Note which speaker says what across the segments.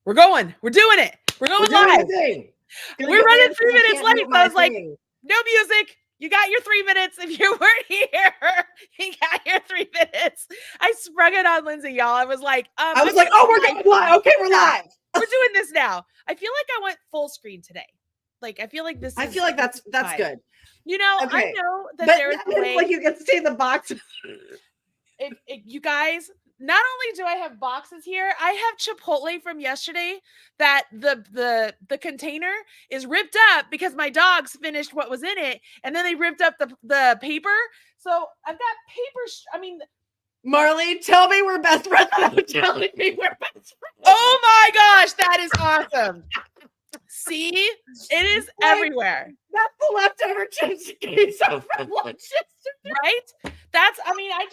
Speaker 1: We're going. We're doing it. We're going live. We're running 3 minutes late. So I was like, no music. You got your 3 minutes. If you weren't here, you got your 3 minutes. I sprung it on Lindsay, y'all. I was like,
Speaker 2: oh, we're going live. Okay, we're live.
Speaker 1: We're doing this now. I feel like I went full screen today. Like, I feel like this.
Speaker 2: I feel like that's good.
Speaker 1: You know,
Speaker 2: okay.
Speaker 1: I know that there's a way.
Speaker 2: Like you can see the box.
Speaker 1: You guys, not only do I have boxes here, I have Chipotle from yesterday that the container is ripped up because my dogs finished what was in it, and then they ripped up the paper. So I've got paper. I mean,
Speaker 2: Marley, tell me we're best friends without telling me we're best friends.
Speaker 1: Oh my gosh, that is awesome. See, it is everywhere.
Speaker 2: That's the leftover chips from lunch.
Speaker 1: Right? That's, I mean, I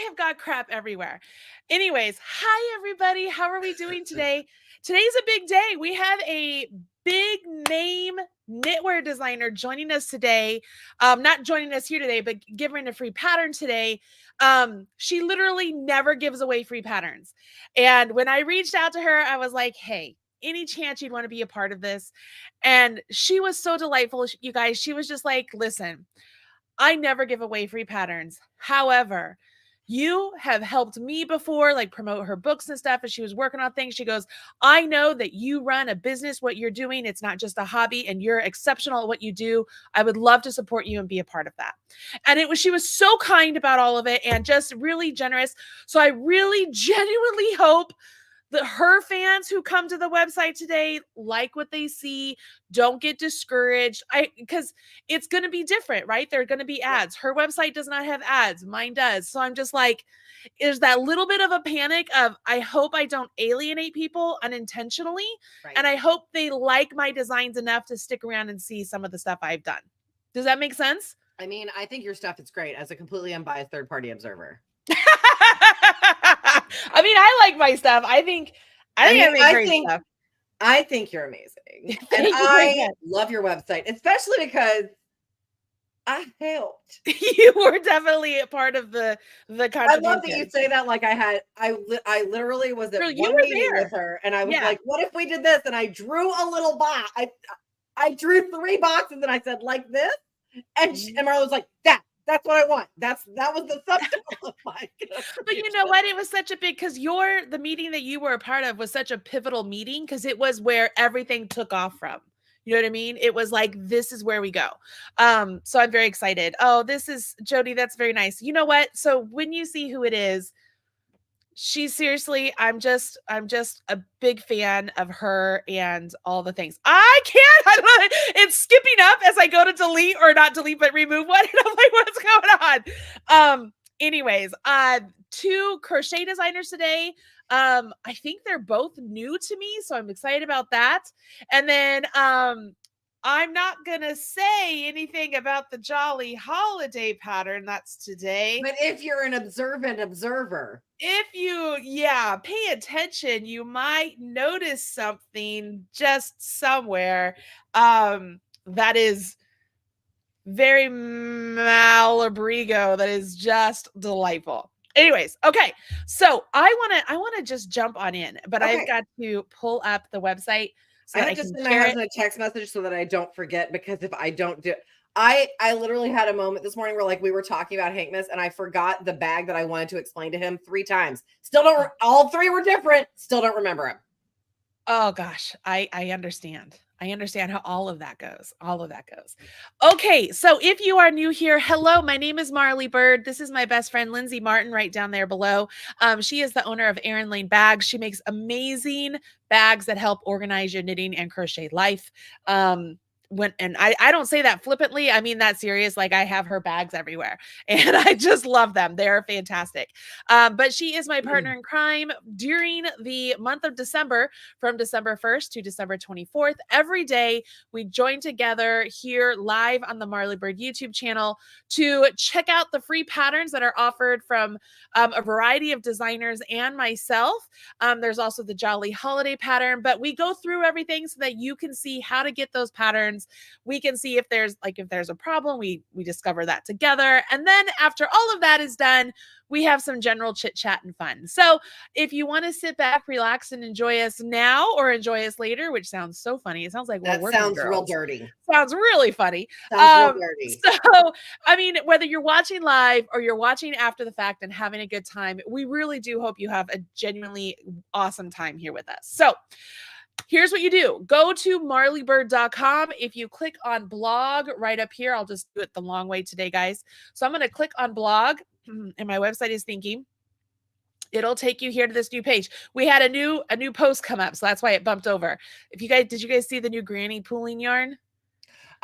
Speaker 1: have got crap everywhere. Anyways, hi everybody. How are we doing today? Today's a big day. We have a big name knitwear designer joining us today. Not joining us here today, but giving a free pattern today. She literally never gives away free patterns. And when I reached out to her, I was like, hey, any chance you'd want to be a part of this? And she was so delightful, you guys. She was just like, listen, I never give away free patterns. However, you have helped me before, like promote her books and stuff. As she was working on things, she goes, I know that you run a business, what you're doing. It's not just a hobby and you're exceptional at what you do. I would love to support you and be a part of that. And she was so kind about all of it and just really generous. So I really genuinely hope that her fans who come to the website today like what they see, don't get discouraged. Because it's going to be different, right? There are going to be ads. Her website does not have ads. Mine does. So I'm just like, there's that little bit of a panic of, I hope I don't alienate people unintentionally. Right. And I hope they like my designs enough to stick around and see some of the stuff I've done. Does that make sense?
Speaker 2: I mean, I think your stuff is great as a completely unbiased third-party observer.
Speaker 1: I mean, I like my stuff. I think I make stuff.
Speaker 2: I think you're amazing. And I love your website, especially because I helped.
Speaker 1: You were definitely a part of the contribution.
Speaker 2: I love that you say that. Like I literally was at one meeting with her and I was like, what if we did this? And I drew a little box. I drew 3 boxes and I said, like this. And Marla was like, that's what I want. That was the subtitle of my.
Speaker 1: But you know what? It was such a big, because the meeting that you were a part of was such a pivotal meeting because it was where everything took off from. You know what I mean? It was like, this is where we go. So I'm very excited. Oh, this is Jody. That's very nice. You know what? So when you see who it is, she's seriously, I'm just a big fan of her and all the things. I don't know. It's skipping up as I go to delete or not delete, but remove one. And I'm like, what's going on? Anyways, 2 crochet designers today. I think they're both new to me, so I'm excited about that. And then, I'm not going to say anything about the Jolly Holiday pattern that's today.
Speaker 2: But if you're an observant observer,
Speaker 1: if you, pay attention, you might notice something just somewhere that is very Malabrigo, that is just delightful. Anyways, okay. So I want to just jump on in, but I've got to pull up the website. So
Speaker 2: I just send my husband a text message so that I don't forget, because if I don't do I literally had a moment this morning where like we were talking about Hankmas and I forgot the bag that I wanted to explain to him 3 times. Still don't, all 3 were different. Still don't remember him.
Speaker 1: Oh gosh, I understand. I understand how all of that goes. Okay, so if you are new here, hello, my name is Marley Bird. This is my best friend, Lindsay Martin, right down there below. She is the owner of Erin Lane Bags. She makes amazing bags that help organize your knitting and crochet life. I don't say that flippantly. I mean that serious. Like, I have her bags everywhere and I just love them. They're fantastic. But she is my partner in crime during the month of December, from December 1st to December 24th. Every day we join together here live on the Marley Bird YouTube channel to check out the free patterns that are offered from a variety of designers and myself. There's also the Jolly Holiday pattern, but we go through everything so that you can see how to get those patterns patterns. We can see if there's a problem, we discover that together. And then after all of that is done, we have some general chit chat and fun. So if you want to sit back, relax, and enjoy us now or enjoy us later, which sounds so funny. It sounds like
Speaker 2: that sounds real dirty.
Speaker 1: Sounds really funny.
Speaker 2: Sounds real dirty.
Speaker 1: So, I mean, whether you're watching live or you're watching after the fact and having a good time, we really do hope you have a genuinely awesome time here with us. So here's what you do. Go to marleybird.com. If you click on blog right up here, I'll just do it the long way today, guys. So I'm going to click on blog, and my website is thinking. It'll take you here to this new page. We had a new post come up, so that's why it bumped over. Did you guys see the new granny pooling yarn?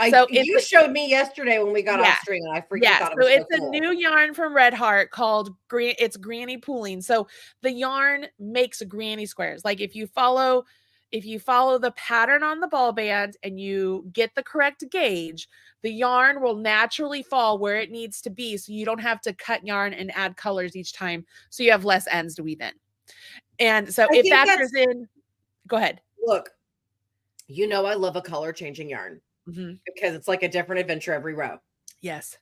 Speaker 2: You showed me yesterday when we got off stream, and I freaking thought it was so cool.
Speaker 1: A new yarn from Red Heart called it's granny pooling. So the yarn makes granny squares. Like if you follow the pattern on the ball band and you get the correct gauge, the yarn will naturally fall where it needs to be. So you don't have to cut yarn and add colors each time. So you have less ends to weave in. And so if factors in, go ahead.
Speaker 2: Look, I love a color changing yarn because it's like a different adventure every row.
Speaker 1: Yes.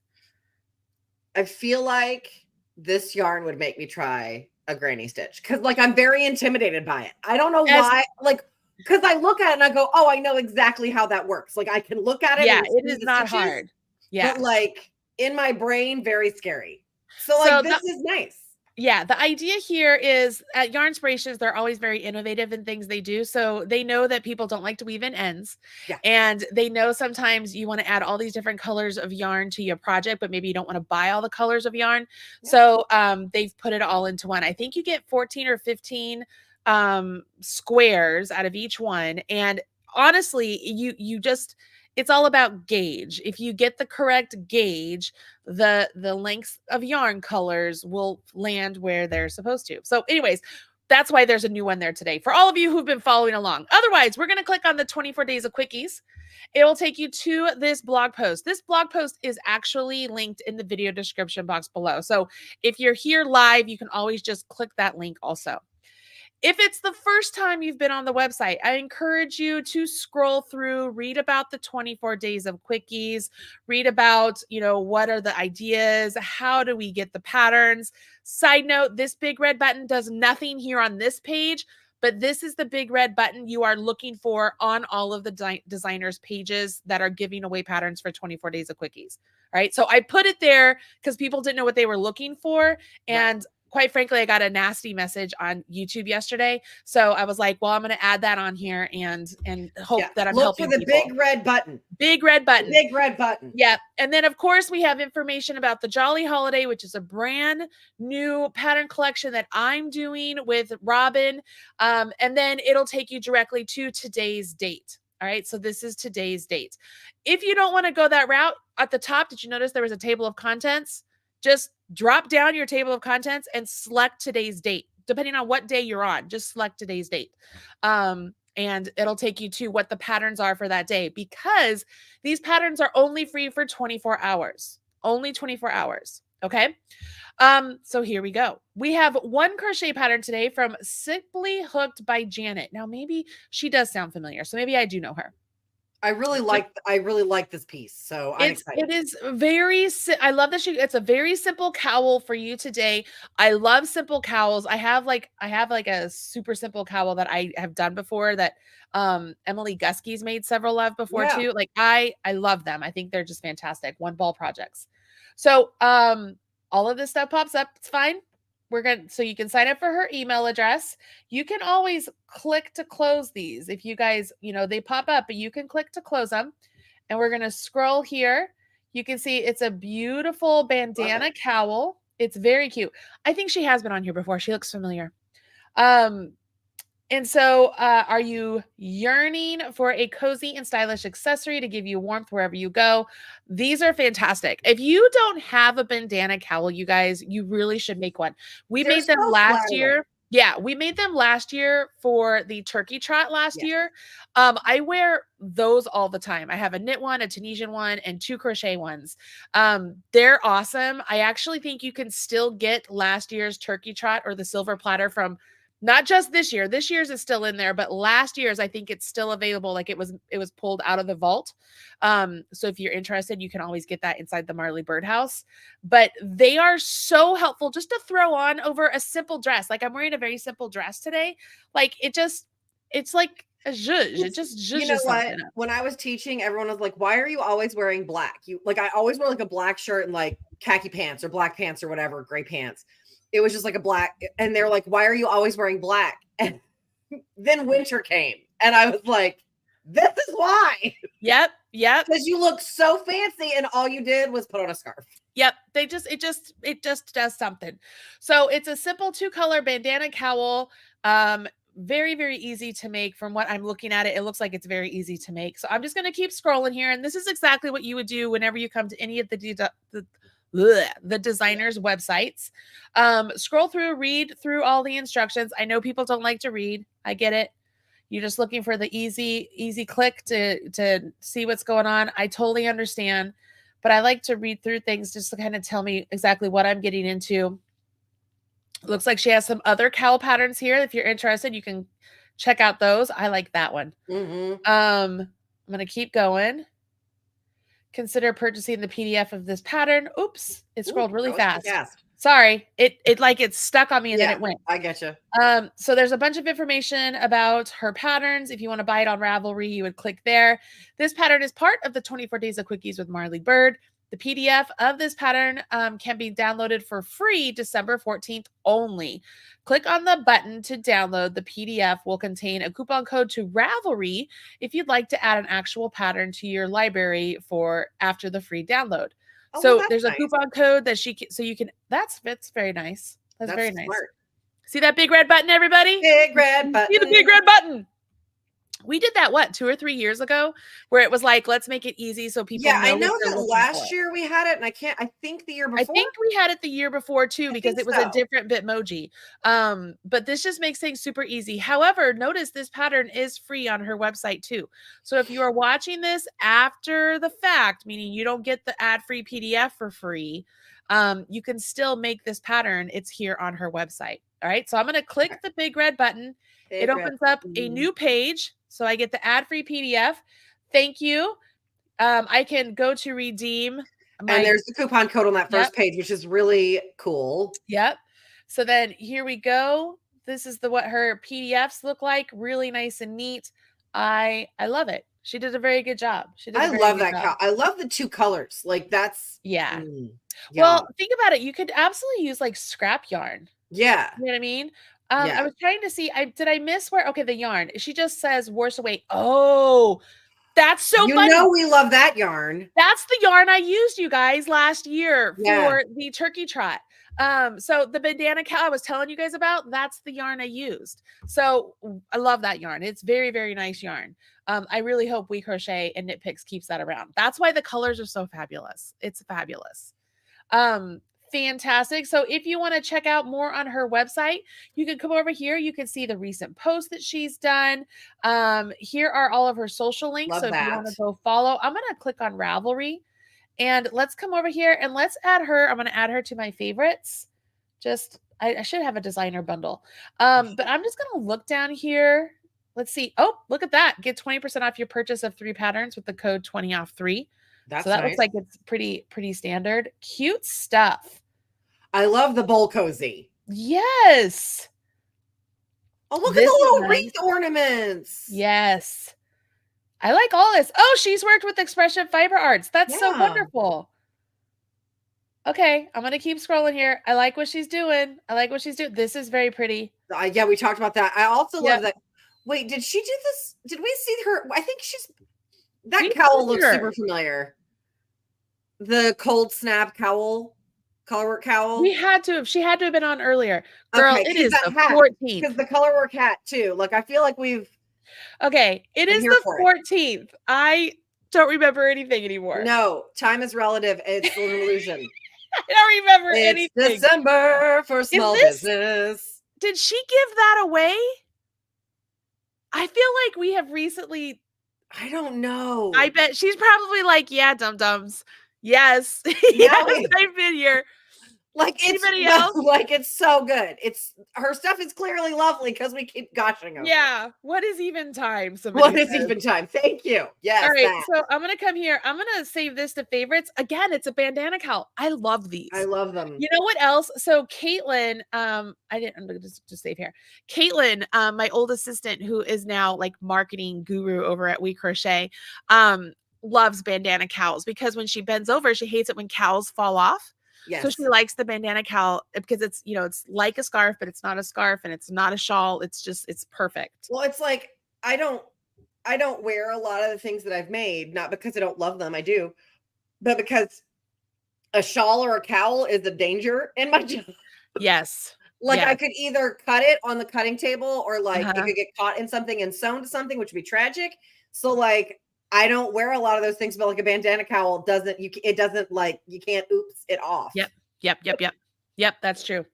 Speaker 2: I feel like this yarn would make me try a granny stitch because I'm very intimidated by it. I don't know why. Because I look at it and I go, oh, I know exactly how that works. I can look at it.
Speaker 1: Yeah, it is not hard. Yeah.
Speaker 2: But in my brain, very scary. So this is nice.
Speaker 1: Yeah. The idea here is at Yarnspirations, they're always very innovative in things they do. So they know that people don't like to weave in ends. Yeah. And they know sometimes you want to add all these different colors of yarn to your project, but maybe you don't want to buy all the colors of yarn. Yeah. So they've put it all into one. I think you get 14 or 15 squares out of each one. And honestly, it's all about gauge. If you get the correct gauge, the lengths of yarn colors will land where they're supposed to. So anyways, that's why there's a new one there today for all of you who've been following along. Otherwise, we're going to click on the 24 Days of Quickies. It will take you to this blog post. This blog post is actually linked in the video description box below. So if you're here live, you can always just click that link also. If it's the first time you've been on the website, I encourage you to scroll through, read about the 24 Days of Quickies, read about, what are the ideas? How do we get the patterns? Side note, this big red button does nothing here on this page, but this is the big red button you are looking for on all of the designers' pages that are giving away patterns for 24 Days of Quickies. All right. So I put it there because people didn't know what they were looking for. And quite frankly, I got a nasty message on YouTube yesterday. So I was like, well, I'm going to add that on here and hope that I'm helping people.
Speaker 2: Look for the big red button.
Speaker 1: Big red button.
Speaker 2: Big red button.
Speaker 1: Yeah. And then, of course, we have information about the Jolly Holiday, which is a brand new pattern collection that I'm doing with Robin. And then it'll take you directly to today's date. All right. So this is today's date. If you don't want to go that route, at the top, did you notice there was a table of contents? Just drop down your table of contents and select today's date. Depending on what day you're on, just select today's date. And it'll take you to what the patterns are for that day, because these patterns are only free for 24 hours. Only 24 hours. Okay. So here we go. We have one crochet pattern today from Simply Hooked by Janet. Now, maybe she does sound familiar, so maybe I do know her.
Speaker 2: I really like this piece. So I'm excited.
Speaker 1: It is I love that it's a very simple cowl for you today. I love simple cowls. I have like a super simple cowl that I have done before that Emily Guskey's made seveul of before too. Like I love them. I think they're just fantastic. One ball projects. So all of this stuff pops up. It's fine. So you can sign up for her email address. You can always click to close these. If you guys, they pop up, but you can click to close them. And we're going to scroll here. You can see it's a beautiful bandana cowl. It's very cute. I think she has been on here before. She looks familiar. And so are you yearning for a cozy and stylish accessory to give you warmth wherever you go? These are fantastic. If you don't have a bandana cowl, you guys, you really should make one. We made them last year. Yeah, we made them last year for the turkey trot last year. I wear those all the time. I have a knit one, a Tunisian one, and 2 crochet ones. They're awesome. I actually think you can still get last year's turkey trot or the silver platter from Not just this year. This year's is still in there, but last year's, I think it's still available. Like it was pulled out of the vault. So if you're interested, you can always get that inside the Marley Birdhouse. But they are so helpful just to throw on over a simple dress. Like I'm wearing a very simple dress today. Like it's like a zhuzh. It just zhuzhes.
Speaker 2: You know what?
Speaker 1: Something up.
Speaker 2: When I was teaching, everyone was like, "Why are you always wearing black?" I always wear like a black shirt and like khaki pants or black pants or whatever, gray pants. It was just like a black, and they're like, "Why are you always wearing black?" And then winter came, and I was like, "This is why."
Speaker 1: Yep.
Speaker 2: Because you look so fancy, and all you did was put on a scarf.
Speaker 1: Yep. It just does something. So it's a simple 2-color bandana cowl. Very, very easy to make. From what I'm looking at it looks like it's very easy to make. So I'm just going to keep scrolling here. And this is exactly what you would do whenever you come to any of the designers' websites. Scroll through, read through all the instructions. I know people don't like to read. I get it. You're just looking for the easy click to see what's going on. I totally understand, but I like to read through things just to kind of tell me exactly what I'm getting into. Looks like she has some other cowl patterns here. If you're interested, you can check out those. I like that one. I'm going to keep going. Consider purchasing the PDF of this pattern. Oops, it scrolled really fast. Sorry, it's stuck on me and then it went.
Speaker 2: I get you.
Speaker 1: So there's a bunch of information about her patterns. If you want to buy it on Ravelry, you would click there. This pattern is part of the 24 Days of Quickies with Marley Bird. The PDF of this pattern can be downloaded for free December 14th only. Click on the button to download. The PDF will contain a coupon code to Ravelry if you'd like to add an actual pattern to your library for after the free download.
Speaker 2: Oh,
Speaker 1: so
Speaker 2: well,
Speaker 1: there's a
Speaker 2: nice.
Speaker 1: coupon code that you can, that's very nice. That's very nice.
Speaker 2: Smart.
Speaker 1: See that big red button, everybody?
Speaker 2: Big red button.
Speaker 1: See the big red button. We did that 2 or 3 years ago, where it was like, let's make it easy so people.
Speaker 2: Yeah, I know that last year we had it, and I think the year before.
Speaker 1: I think we had it the year before too, because it was a different Bitmoji. But this just makes things super easy. However, notice this pattern is free on her website too. So if you are watching this after the fact, meaning you don't get the ad-free PDF for free, you can still make this pattern. It's here on her website. All right, so I'm going to click the big red button. It opens up a new page. So I get the ad-free PDF. Thank you. I can go to redeem.
Speaker 2: And there's the coupon code on that first page, which is really cool.
Speaker 1: Yep. So then here we go. This is what her PDFs look like. Really nice and neat. I love it. She did a very good job.
Speaker 2: I love that. I love the 2 colors. Like that's.
Speaker 1: Yeah. Well, think about it. You could absolutely use like scrap yarn.
Speaker 2: Yeah.
Speaker 1: You know what I mean? I was trying to see. Did I miss where? Okay, the yarn. She just says worst away. Oh, that's so funny.
Speaker 2: You know we love that yarn.
Speaker 1: That's the yarn I used, you guys, last year for the turkey trot. So the bandana cowl I was telling you guys about, that's the yarn I used. So I love that yarn. It's very, very nice yarn. I really hope We Crochet and Knit Picks keeps that around. That's why the colors are so fabulous. It's fabulous. Fantastic. So if you want to check out more on her website, you can come over here. You can see the recent posts that she's done. Here are all of her social links. If you want to go follow, I'm going to click on Ravelry and let's come over here and let's add her. I'm going to add her to my favorites. I should have a designer bundle. But I'm just going to look down here. Let's see. Oh, look at that. Get 20% off your purchase of 3 patterns with the code 20off3. So that looks like it's pretty standard. Cute stuff.
Speaker 2: I love the bowl cozy.
Speaker 1: Yes.
Speaker 2: Oh, look at the little wreath ornaments.
Speaker 1: Yes. I like all this. Oh, she's worked with Expression Fiber Arts. That's so wonderful. Okay, I'm going to keep scrolling here. I like what she's doing. This is very pretty.
Speaker 2: Yeah, we talked about that. I also love that. Wait, did she do this? Did we see her? I think that cowl looks super familiar. The cold snap cowl, colorwork cowl.
Speaker 1: She had to have been on earlier. Girl, it is the 14th.
Speaker 2: Because the colorwork hat too. Like I feel like we've.
Speaker 1: Okay, it is the 14th. I don't remember anything anymore.
Speaker 2: No, time is relative. It's an illusion.
Speaker 1: I don't remember anything.
Speaker 2: December for small business.
Speaker 1: Did she give that away? I feel like we have recently.
Speaker 2: I don't know.
Speaker 1: I bet she's probably like, yeah, dum-dums. Yes. Yes, I've been here.
Speaker 2: Like
Speaker 1: Anybody else?
Speaker 2: Like it's so good. Her stuff is clearly lovely because we keep gushing over.
Speaker 1: Yeah. What is even time?
Speaker 2: What is even time? Thank you. Yes.
Speaker 1: All right. So I'm gonna come here. I'm gonna save this to favorites. Again, it's a bandana cowl. I love these.
Speaker 2: I love them.
Speaker 1: You know what else? So Caitlin, I'm gonna just save here. Caitlin, my old assistant, who is now like marketing guru over at We Crochet, loves bandana cowls because when she bends over, she hates it when cowls fall off. Yes. So she likes the bandana cowl because it's, you know, it's like a scarf, but it's not a scarf and it's not a shawl. It's perfect.
Speaker 2: Well, it's like, I don't wear a lot of the things that I've made, not because I don't love them. I do, but because a shawl or a cowl is a danger in my job.
Speaker 1: Yes.
Speaker 2: Like I could either cut it on the cutting table or like it could get caught in something and sewn to something, which would be tragic. So like, I don't wear a lot of those things, but like a bandana cowl it doesn't like, you can't oops it off.
Speaker 1: Yep. That's true.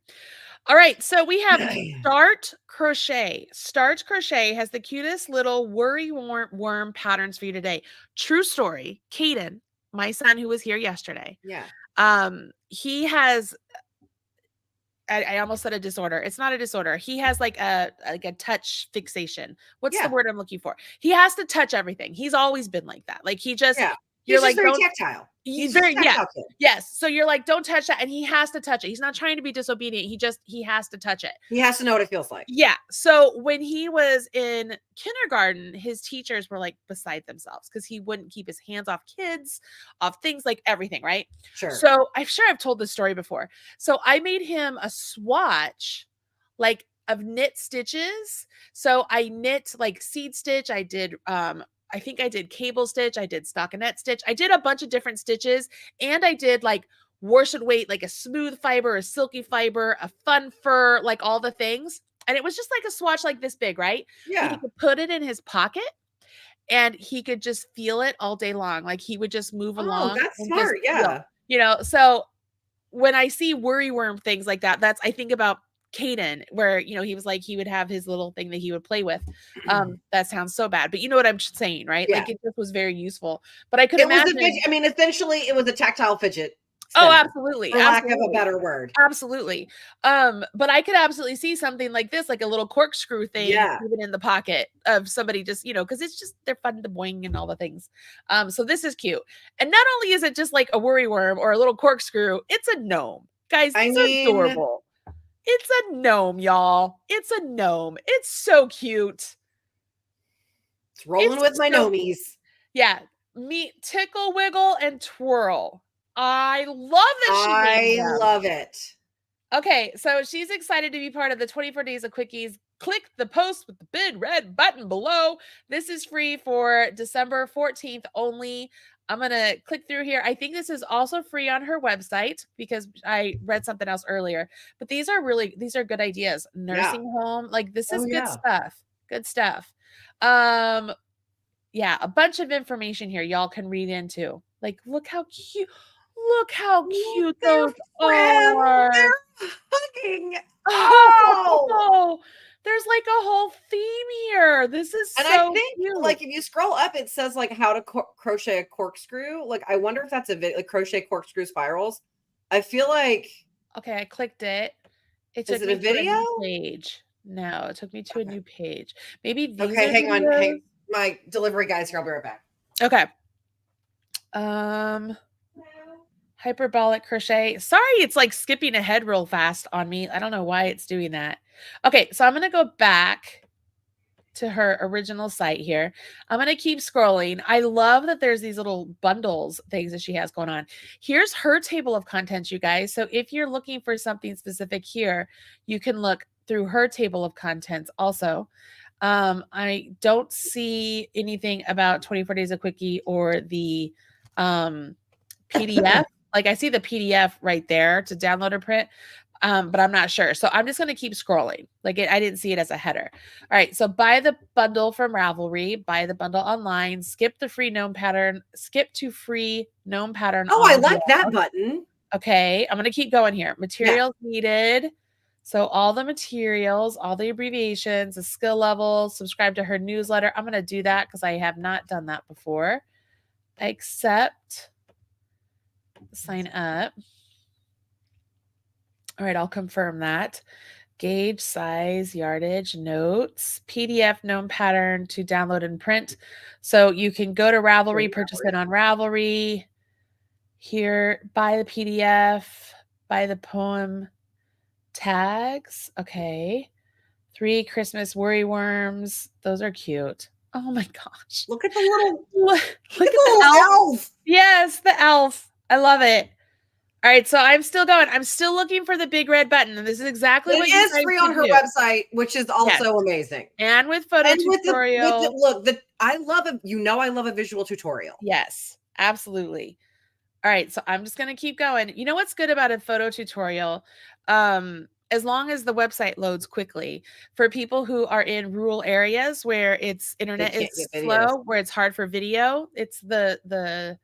Speaker 1: All right. So we have Start Crochet. Start Crochet has the cutest little worry worm patterns for you today. True story. Caden, my son who was here yesterday.
Speaker 2: Yeah.
Speaker 1: He has, I almost said a disorder. It's not a disorder. He has like a touch fixation. What's the word I'm looking for? He has to touch everything. He's always been like that. Like he just,
Speaker 2: you're like, very tactile.
Speaker 1: He's very, yes. So you're like, don't touch that. And he has to touch it. He's not trying to be disobedient. He has to touch it.
Speaker 2: He has to know what it feels like.
Speaker 1: Yeah. So when he was in kindergarten, his teachers were like beside themselves because he wouldn't keep his hands off kids, off things, like everything. Right.
Speaker 2: Sure.
Speaker 1: So I'm sure I've told this story before. So I made him a swatch like of knit stitches. So I knit like seed stitch. I did, I think I did cable stitch. I did stockinette stitch. I did a bunch of different stitches and I did like wash and weight, like a smooth fiber, a silky fiber, a fun fur, like all the things. And it was just like a swatch like this big, right?
Speaker 2: Yeah.
Speaker 1: He could put it in his pocket and he could just feel it all day long. Like he would just move along.
Speaker 2: That's smart. Yeah.
Speaker 1: You know, so when I see worry worm things like that, I think about Caden, where, you know, he was like, he would have his little thing that he would play with. That sounds so bad, but you know what I'm saying, right?
Speaker 2: Yeah.
Speaker 1: Like it just was very useful, but I could imagine.
Speaker 2: Essentially it was a tactile fidget.
Speaker 1: Oh, absolutely.
Speaker 2: For lack of a better word.
Speaker 1: Absolutely. But I could absolutely see something like this, like a little corkscrew thing, even in the pocket of somebody just, you know, because it's just, they're fun to boing and all the things. So this is cute. And not only is it just like a worry worm or a little corkscrew, it's a gnome. Guys, it's adorable. It's a gnome, y'all. It's a gnome. It's so cute.
Speaker 2: It's rolling with my gnomies.
Speaker 1: Yeah. Meet Tickle, Wiggle, and Twirl. I love that she named them.
Speaker 2: Love it.
Speaker 1: Okay, so she's excited to be part of the 24 Days of Quickies. Click the post with the big red button below. This is free for December 14th only. I'm going to click through here. I think this is also free on her website because I read something else earlier. But these are good ideas. Nursing home, like this is good stuff. Good stuff. Yeah, a bunch of information here y'all can read into. Like, look how cute. Look how cute those are.
Speaker 2: They're hugging.
Speaker 1: Oh, there's like a whole theme here. This is
Speaker 2: and
Speaker 1: so
Speaker 2: I think
Speaker 1: cute.
Speaker 2: Like if you scroll up, it says like how to crochet a corkscrew. Like I wonder if that's like crochet corkscrew spirals. I feel like.
Speaker 1: Okay, I clicked it.
Speaker 2: Is it a video
Speaker 1: page? No, it took me to a new page. Maybe these
Speaker 2: okay. Hang on. Hey, my delivery guy's here. I'll be right back.
Speaker 1: Okay. Hyperbolic crochet. Sorry, it's like skipping ahead real fast on me. I don't know why it's doing that. Okay, so I'm going to go back to her original site here. I'm going to keep scrolling. I love that there's these little bundles things that she has going on. Here's her table of contents, you guys. So if you're looking for something specific here, you can look through her table of contents also. I don't see anything about 24 Days of Quickie or the PDF. Like I see the PDF right there to download or print, but I'm not sure. So I'm just going to keep scrolling. Like I didn't see it as a header. All right. So buy the bundle from Ravelry, buy the bundle online, skip the free gnome pattern, skip to free gnome pattern.
Speaker 2: Oh, I like that button.
Speaker 1: Okay. I'm going to keep going here. Materials needed. So all the materials, all the abbreviations, the skill levels, subscribe to her newsletter. I'm going to do that because I have not done that before. Accept. Sign up. All right, I'll confirm that. Gauge, size, yardage, notes, PDF gnome pattern to download and print. So you can go to Ravelry, purchase it on Ravelry. Here, buy the PDF, buy the poem tags. Okay. 3 Christmas worry worms. Those are cute. Oh my gosh.
Speaker 2: Look at the little
Speaker 1: look at the elf. Yes, the elf. I love it. All right, so I'm still going. I'm still looking for the big red button, and this is exactly what you guys
Speaker 2: free on her website, which is also amazing.
Speaker 1: And with photo tutorial.
Speaker 2: I love it. You know, I love a visual tutorial.
Speaker 1: Yes, absolutely. All right, so I'm just going to keep going. You know what's good about a photo tutorial? As long as the website loads quickly, for people who are in rural areas where it's internet is slow, where it's hard for video, it's the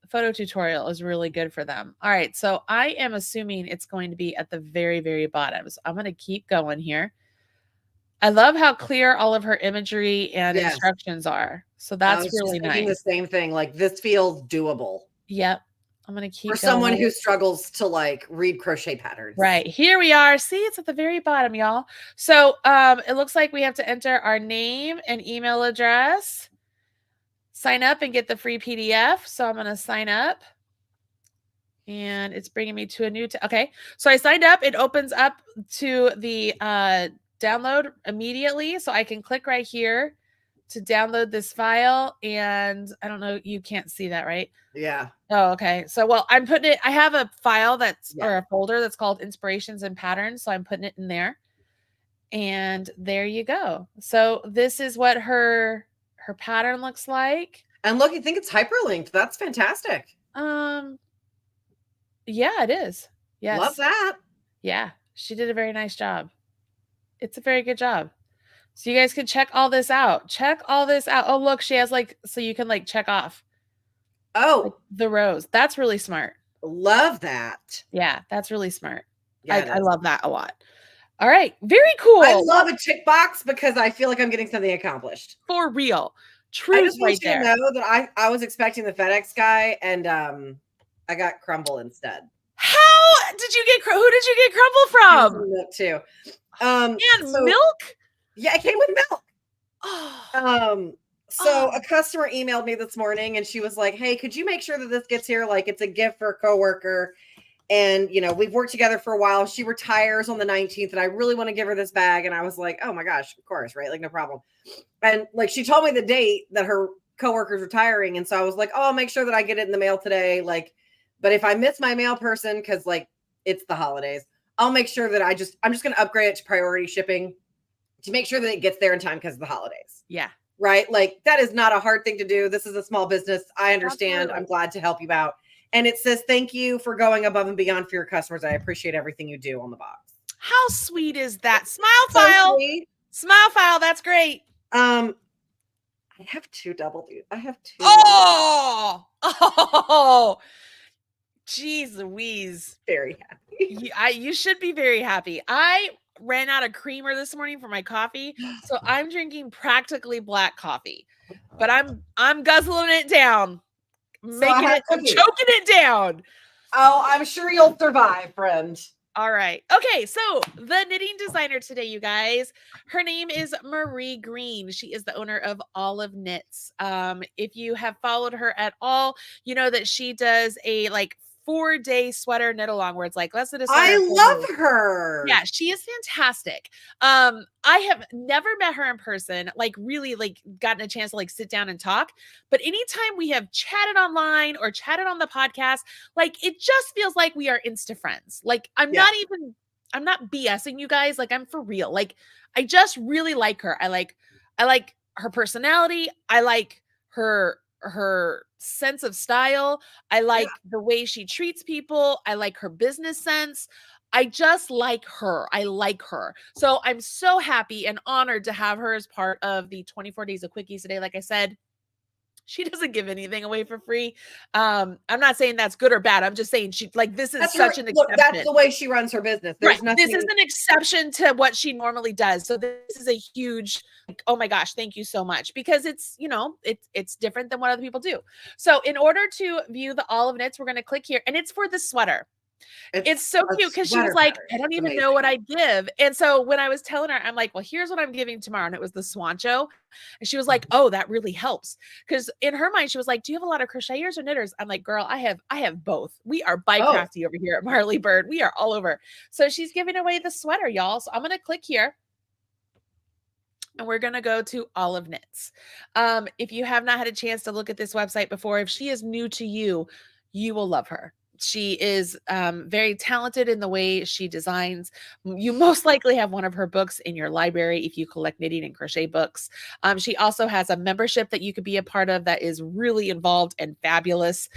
Speaker 1: photo tutorial is really good for them. All right, so I am assuming it's going to be at the very, very bottom. So I'm going to keep going here. I love how clear all of her imagery and instructions are. So that's really nice.
Speaker 2: The same thing. Like, this feels doable.
Speaker 1: Yep. I'm going to keep
Speaker 2: for someone who struggles to like read crochet patterns.
Speaker 1: Right. Here we are. See, it's at the very bottom, y'all. So it looks like we have to enter our name and email address, sign up and get the free PDF. So I'm going to sign up and it's bringing me to a new, okay. So I signed up. It opens up to the download immediately. So I can click right here to download this file. And I don't know, you can't see that, right?
Speaker 2: Yeah.
Speaker 1: Oh, okay. So, well, I'm putting it, I have a file that's, or a folder that's called inspirations and patterns. So I'm putting it in there and there you go. So this is what her pattern looks like.
Speaker 2: And look, you think it's hyperlinked. That's fantastic.
Speaker 1: Yeah, it is. Yes.
Speaker 2: Love that.
Speaker 1: Yeah. She did a very nice job. It's a very good job. So you guys can check all this out. Check all this out. Oh, look, she has like, so you can like check off.
Speaker 2: Oh,
Speaker 1: like the rows. That's really smart.
Speaker 2: Love that.
Speaker 1: Yeah, that's really smart.
Speaker 2: Yeah,
Speaker 1: I love that a lot. All right. Very cool.
Speaker 2: I love a tick box because I feel like I'm getting something accomplished.
Speaker 1: For real. Truth right there.
Speaker 2: I just want you to know that I was expecting the FedEx guy and I got crumble instead.
Speaker 1: How did you get, who did you get crumble from?
Speaker 2: Milk too.
Speaker 1: And milk?
Speaker 2: Yeah, it came with milk. Oh. So a customer emailed me this morning and she was like, hey, could you make sure that this gets here? Like, it's a gift for a coworker. And, you know, we've worked together for a while. She retires on the 19th and I really want to give her this bag. And I was like, oh my gosh, of course, right? Like, no problem. And like, she told me the date that her coworker's retiring. And so I was like, oh, I'll make sure that I get it in the mail today. Like, but if I miss my mail person, because like it's the holidays, I'll make sure that I'm just going to upgrade it to priority shipping to make sure that it gets there in time because of the holidays.
Speaker 1: Yeah.
Speaker 2: Right? Like, that is not a hard thing to do. This is a small business. I understand. Absolutely. I'm glad to help you out. And it says, thank you for going above and beyond for your customers. I appreciate everything you do on the box.
Speaker 1: How sweet is that? Smile file. Sweet. Smile file. That's great.
Speaker 2: I have two double dudes. I have two.
Speaker 1: Oh, geez Louise.
Speaker 2: Very happy.
Speaker 1: You should be very happy. I ran out of creamer this morning for my coffee, so I'm drinking practically black coffee, but I'm guzzling it down, choking it down.
Speaker 2: Oh, I'm sure you'll survive, friend.
Speaker 1: All right. Okay, so the knitting designer today, you guys, her name is Marie Green. She is the owner of Olive Knits. If you have followed her at all, you know that she does a like 4-day sweater knit along where it's like, let's knit a sweater.
Speaker 2: I love her.
Speaker 1: Yeah, she is fantastic. I have never met her in person, like really like gotten a chance to like sit down and talk. But anytime we have chatted online or chatted on the podcast, like it just feels like we are Insta friends. Like I'm not BSing you guys. Like I'm for real. Like I just really like her. I like her personality. I like her sense of style. I like the way she treats people. I like her business sense. I just like her. I like her. So I'm so happy and honored to have her as part of the 24 Days of Quickies today. Like I said, she doesn't give anything away for free. I'm not saying that's good or bad. I'm just saying she like this is such an exception.
Speaker 2: Look, that's the way she runs her business. There's nothing.
Speaker 1: This is an exception to what she normally does. So this is a huge, like, oh my gosh, thank you so much, because it's, you know, it's different than what other people do. So in order to view the Olive Knits, we're going to click here and it's for the sweater. It's so cute because she was like, I don't even know what I'd give. And so when I was telling her, I'm like, well, here's what I'm giving tomorrow. And it was the Swancho. And she was like, oh, that really helps. Because in her mind, she was like, do you have a lot of crocheters or knitters? I'm like, girl, I have both. We are bi-crafty over here at Marley Bird. We are all over. So she's giving away the sweater, y'all. So I'm going to click here. And we're going to go to Olive Knits. If you have not had a chance to look at this website before, if she is new to you, you will love her. She is very talented in the way she designs. You most likely have one of her books in your library if you collect knitting and crochet books. She also has a membership that you could be a part of that is really involved and fabulous.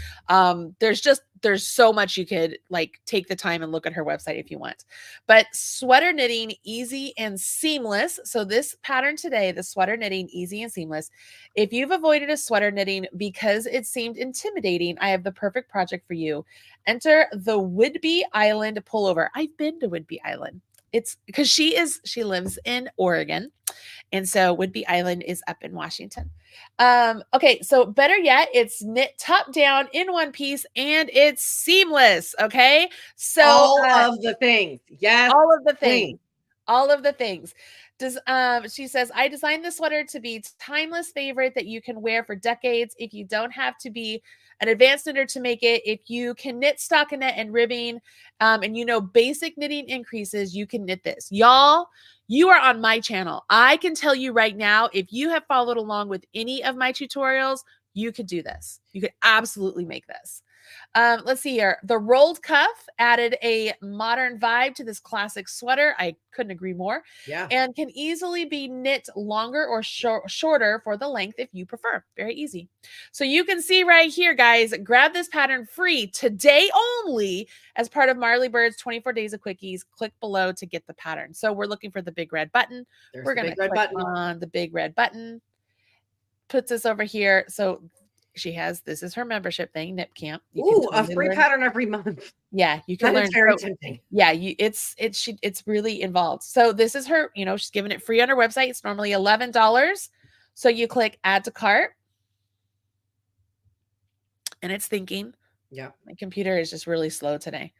Speaker 1: There's so much you could like take the time and look at her website if you want. But sweater knitting, easy and seamless. So this pattern today, the sweater knitting, easy and seamless. If you've avoided a sweater knitting because it seemed intimidating, I have the perfect project for you. Enter the Whidbey Island pullover. I've been to Whidbey Island. It's because she lives in Oregon. And so Whidbey Island is up in Washington. Okay, so better yet, it's knit top down in one piece and it's seamless. Okay, so
Speaker 2: all of the things, yes,
Speaker 1: all of the things, all of the things. She says, I designed this sweater to be timeless favorite that you can wear for decades. If you don't have to be an advanced knitter to make it, if you can knit stockinette and ribbing, and you know basic knitting increases, you can knit this. Y'all, you are on my channel. I can tell you right now, if you have followed along with any of my tutorials, you could do this. You could absolutely make this. Let's see here. The rolled cuff added a modern vibe to this classic sweater. I couldn't agree more.
Speaker 2: Yeah.
Speaker 1: And can easily be knit longer or shorter for the length if you prefer. Very easy. So you can see right here, guys, grab this pattern free today only as part of Marley Bird's 24 Days of Quickies. Click below to get the pattern. So we're looking for the big red button. We're going to click on the big red button. Puts us over here. So she has, this is her membership thing, Knit Camp.
Speaker 2: Ooh, a free pattern every month.
Speaker 1: Yeah, you can learn.
Speaker 2: That is very tempting.
Speaker 1: Yeah, it's really involved. So this is her, she's giving it free on her website. It's normally $11. So you click add to cart. And it's thinking.
Speaker 2: Yeah.
Speaker 1: My computer is just really slow today.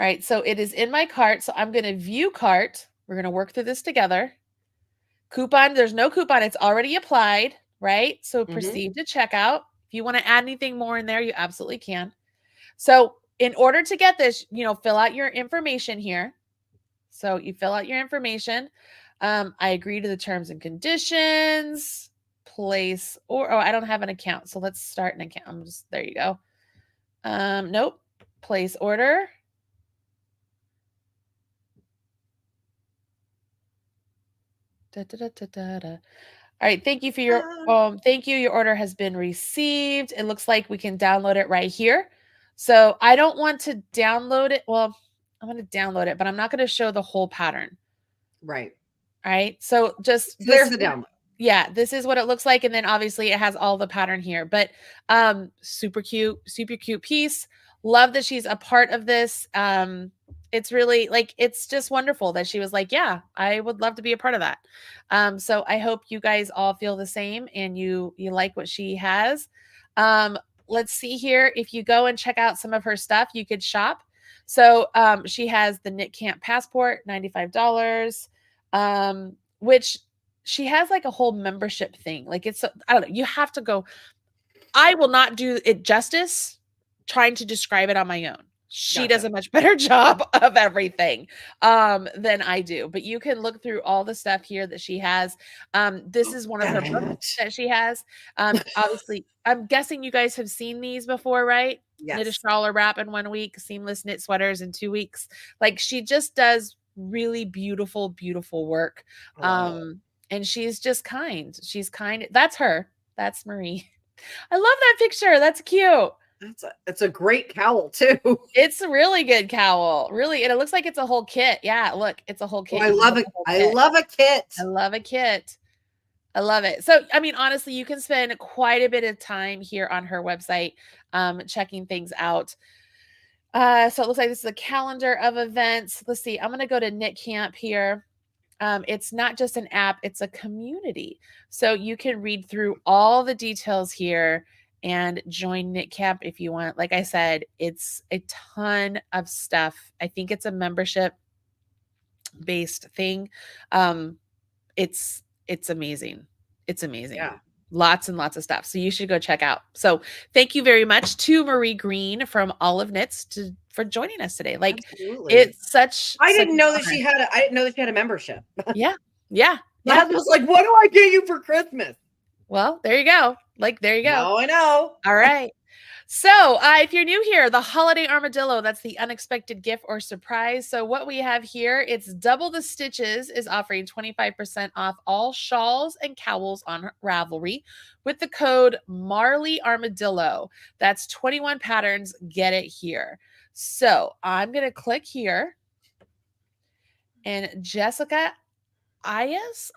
Speaker 1: All right, so it is in my cart. So I'm going to view cart. We're going to work through this together. Coupon, there's no coupon. It's already applied, right? So proceed to checkout. If you want to add anything more in there, you absolutely can. So in order to get this, fill out your information here. So you fill out your information. I agree to the terms and conditions, place, I don't have an account. So let's start an account. There you go. Nope. Place order. All right, thank you for your thank you. Your order has been received. It looks like we can download it right here. So I don't want to download it. Well, I'm going to download it, but I'm not going to show the whole pattern.
Speaker 2: Right.
Speaker 1: All right. So
Speaker 2: there's the download.
Speaker 1: Yeah, this is what it looks like. And then obviously it has all the pattern here, but super cute piece. Love that she's a part of this. It's really it's just wonderful that she was like, yeah, I would love to be a part of that. So I hope you guys all feel the same and you like what she has. Let's see here. If you go and check out some of her stuff, you could shop. So she has the Knit Camp Passport, $95, which she has like a whole membership thing. I don't know. You have to go. I will not do it justice trying to describe it on my own. She does a much better job of everything than I do. But you can look through all the stuff here that she has. This is one of her books that she has. Obviously, I'm guessing you guys have seen these before, right?
Speaker 2: Yes.
Speaker 1: Knit a shawl or wrap in 1 week, seamless knit sweaters in 2 weeks. She just does really beautiful, beautiful work. And she's just kind. She's kind. That's her. That's Marie. I love that picture. That's cute.
Speaker 2: It's a great cowl too.
Speaker 1: It's a really good cowl. Really. And it looks like it's a whole kit. Yeah, look, it's a whole kit.
Speaker 2: I love it. I love a kit.
Speaker 1: I love a kit. I love it. So, I mean, honestly, you can spend quite a bit of time here on her website, checking things out. So it looks like this is a calendar of events. Let's see. I'm going to go to Knit Camp here. It's not just an app, it's a community. So you can read through all the details here and join knit camp if you want. Like I said, it's a ton of stuff. I think it's a membership based thing. It's amazing. It's amazing.
Speaker 2: Yeah.
Speaker 1: Lots and lots of stuff. So you should go check out. So thank you very much to Marie Green from Olive Knits for joining us today. Like,
Speaker 2: absolutely.
Speaker 1: It's such.
Speaker 2: I didn't know that she had. I didn't know that she had a membership.
Speaker 1: Yeah, yeah.
Speaker 2: My husband was like, "What do I get you for Christmas?"
Speaker 1: Well, there you go. Like, there you go.
Speaker 2: Now I know.
Speaker 1: All right. So if you're new here, the holiday armadillo, that's the unexpected gift or surprise. So what we have here, it's Double the Stitches is offering 25% off all shawls and cowls on Ravelry with the code Marley Armadillo. That's 21 patterns. Get it here. So I'm going to click here. And Jessica Ayas?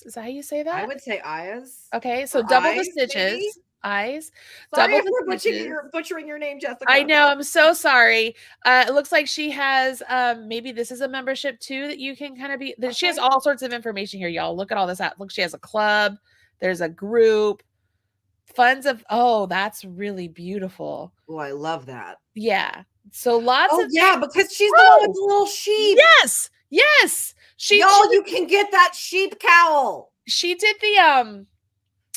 Speaker 1: Is that how you say that?
Speaker 2: I would say Ayas.
Speaker 1: Okay, so double the stitches.
Speaker 2: Maybe?
Speaker 1: Eyes.
Speaker 2: Sorry for butchering your name, Jessica.
Speaker 1: I know. I'm so sorry. It looks like she has maybe this is a membership too that you can kind of be. Okay. She has all sorts of information here, y'all. Look at all this out. Look, she has a club. There's a group. Funds of. Oh, that's really beautiful.
Speaker 2: Oh, I love that.
Speaker 1: Yeah. So lots of.
Speaker 2: Yeah, because she's the one with the little sheep.
Speaker 1: Yes. Yes.
Speaker 2: Y'all, you can get that sheep cowl.
Speaker 1: She did the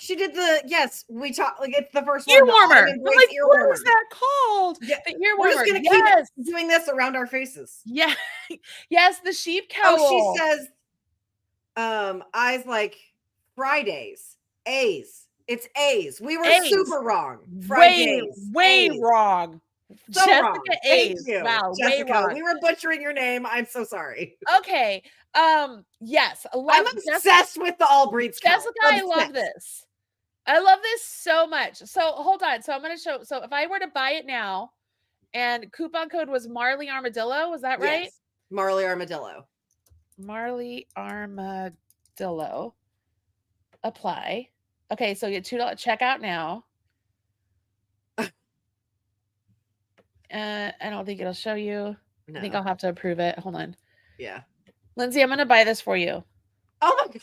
Speaker 2: She did the we talked like it's the first
Speaker 1: ear warmer.
Speaker 2: I'm like,
Speaker 1: ear warmer. What is that called?
Speaker 2: Yeah,
Speaker 1: the ear
Speaker 2: warmer. We're just gonna keep doing this around our faces.
Speaker 1: Yeah, yes, the sheep cowl.
Speaker 2: Oh, she says, eyes like Fridays, A's. It's A's. We were super wrong. Fridays,
Speaker 1: way wrong.
Speaker 2: So
Speaker 1: Jessica
Speaker 2: wrong.
Speaker 1: A's.
Speaker 2: Thank you,
Speaker 1: wow,
Speaker 2: Jessica.
Speaker 1: Way wrong.
Speaker 2: We were butchering your name. I'm so sorry.
Speaker 1: Okay. Yes.
Speaker 2: I'm obsessed with the all breeds.
Speaker 1: Jessica, I love this. I love this so much. So hold on. So I'm going to show. So if I were to buy it now and coupon code was Marley Armadillo, was that right?
Speaker 2: Yes. Marley Armadillo.
Speaker 1: Marley Armadillo. Apply. Okay. So you get $2 checkout now. I don't think it'll show you. No. I think I'll have to approve it. Hold on.
Speaker 2: Yeah.
Speaker 1: Lindsay, I'm going to buy this for you.
Speaker 2: Oh my God.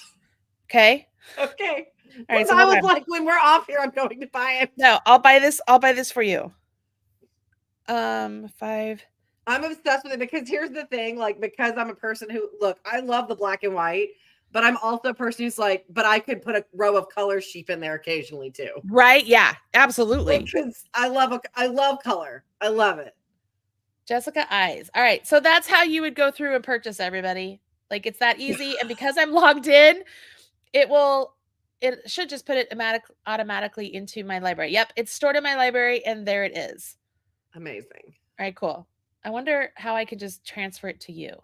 Speaker 1: Okay.
Speaker 2: Okay. All right. So I was like, when we're off here, I'm going to buy it.
Speaker 1: No, I'll buy this. I'll buy this for you. 5.
Speaker 2: I'm obsessed with it because here's the thing, like, because I'm a person who, look, I love the black and white, but I'm also a person who's like, but I could put a row of color sheep in there occasionally too.
Speaker 1: Right. Yeah, absolutely.
Speaker 2: Because I love color. I love it.
Speaker 1: Jessica Eyes. All right. So that's how you would go through and purchase, everybody. Like, it's that easy. And because I'm logged in, it should just put it automatically into my library. Yep. It's stored in my library and there it is.
Speaker 2: Amazing.
Speaker 1: All right, cool. I wonder how I could just transfer it to you.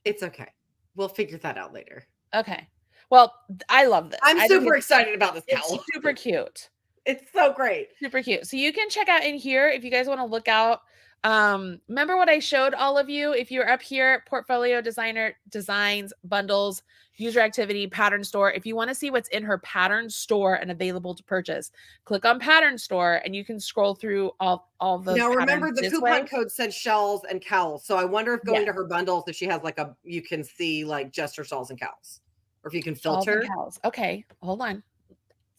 Speaker 2: It's okay. We'll figure that out later.
Speaker 1: Okay. Well, I love this.
Speaker 2: I'm super excited about this cowl.
Speaker 1: It's super cute.
Speaker 2: It's so great.
Speaker 1: Super cute. So you can check out in here if you guys want to look out. Remember what I showed all of you? If you're up here, portfolio designer, designs, bundles, user activity, pattern store. If you want to see what's in her pattern store and available to purchase, click on pattern store and you can scroll through all the.
Speaker 2: Now remember the coupon code said shawls and cowls. So I wonder if going to her bundles, if she has like you can see like just her shawls and cowls, or if you can filter.
Speaker 1: Okay, hold on.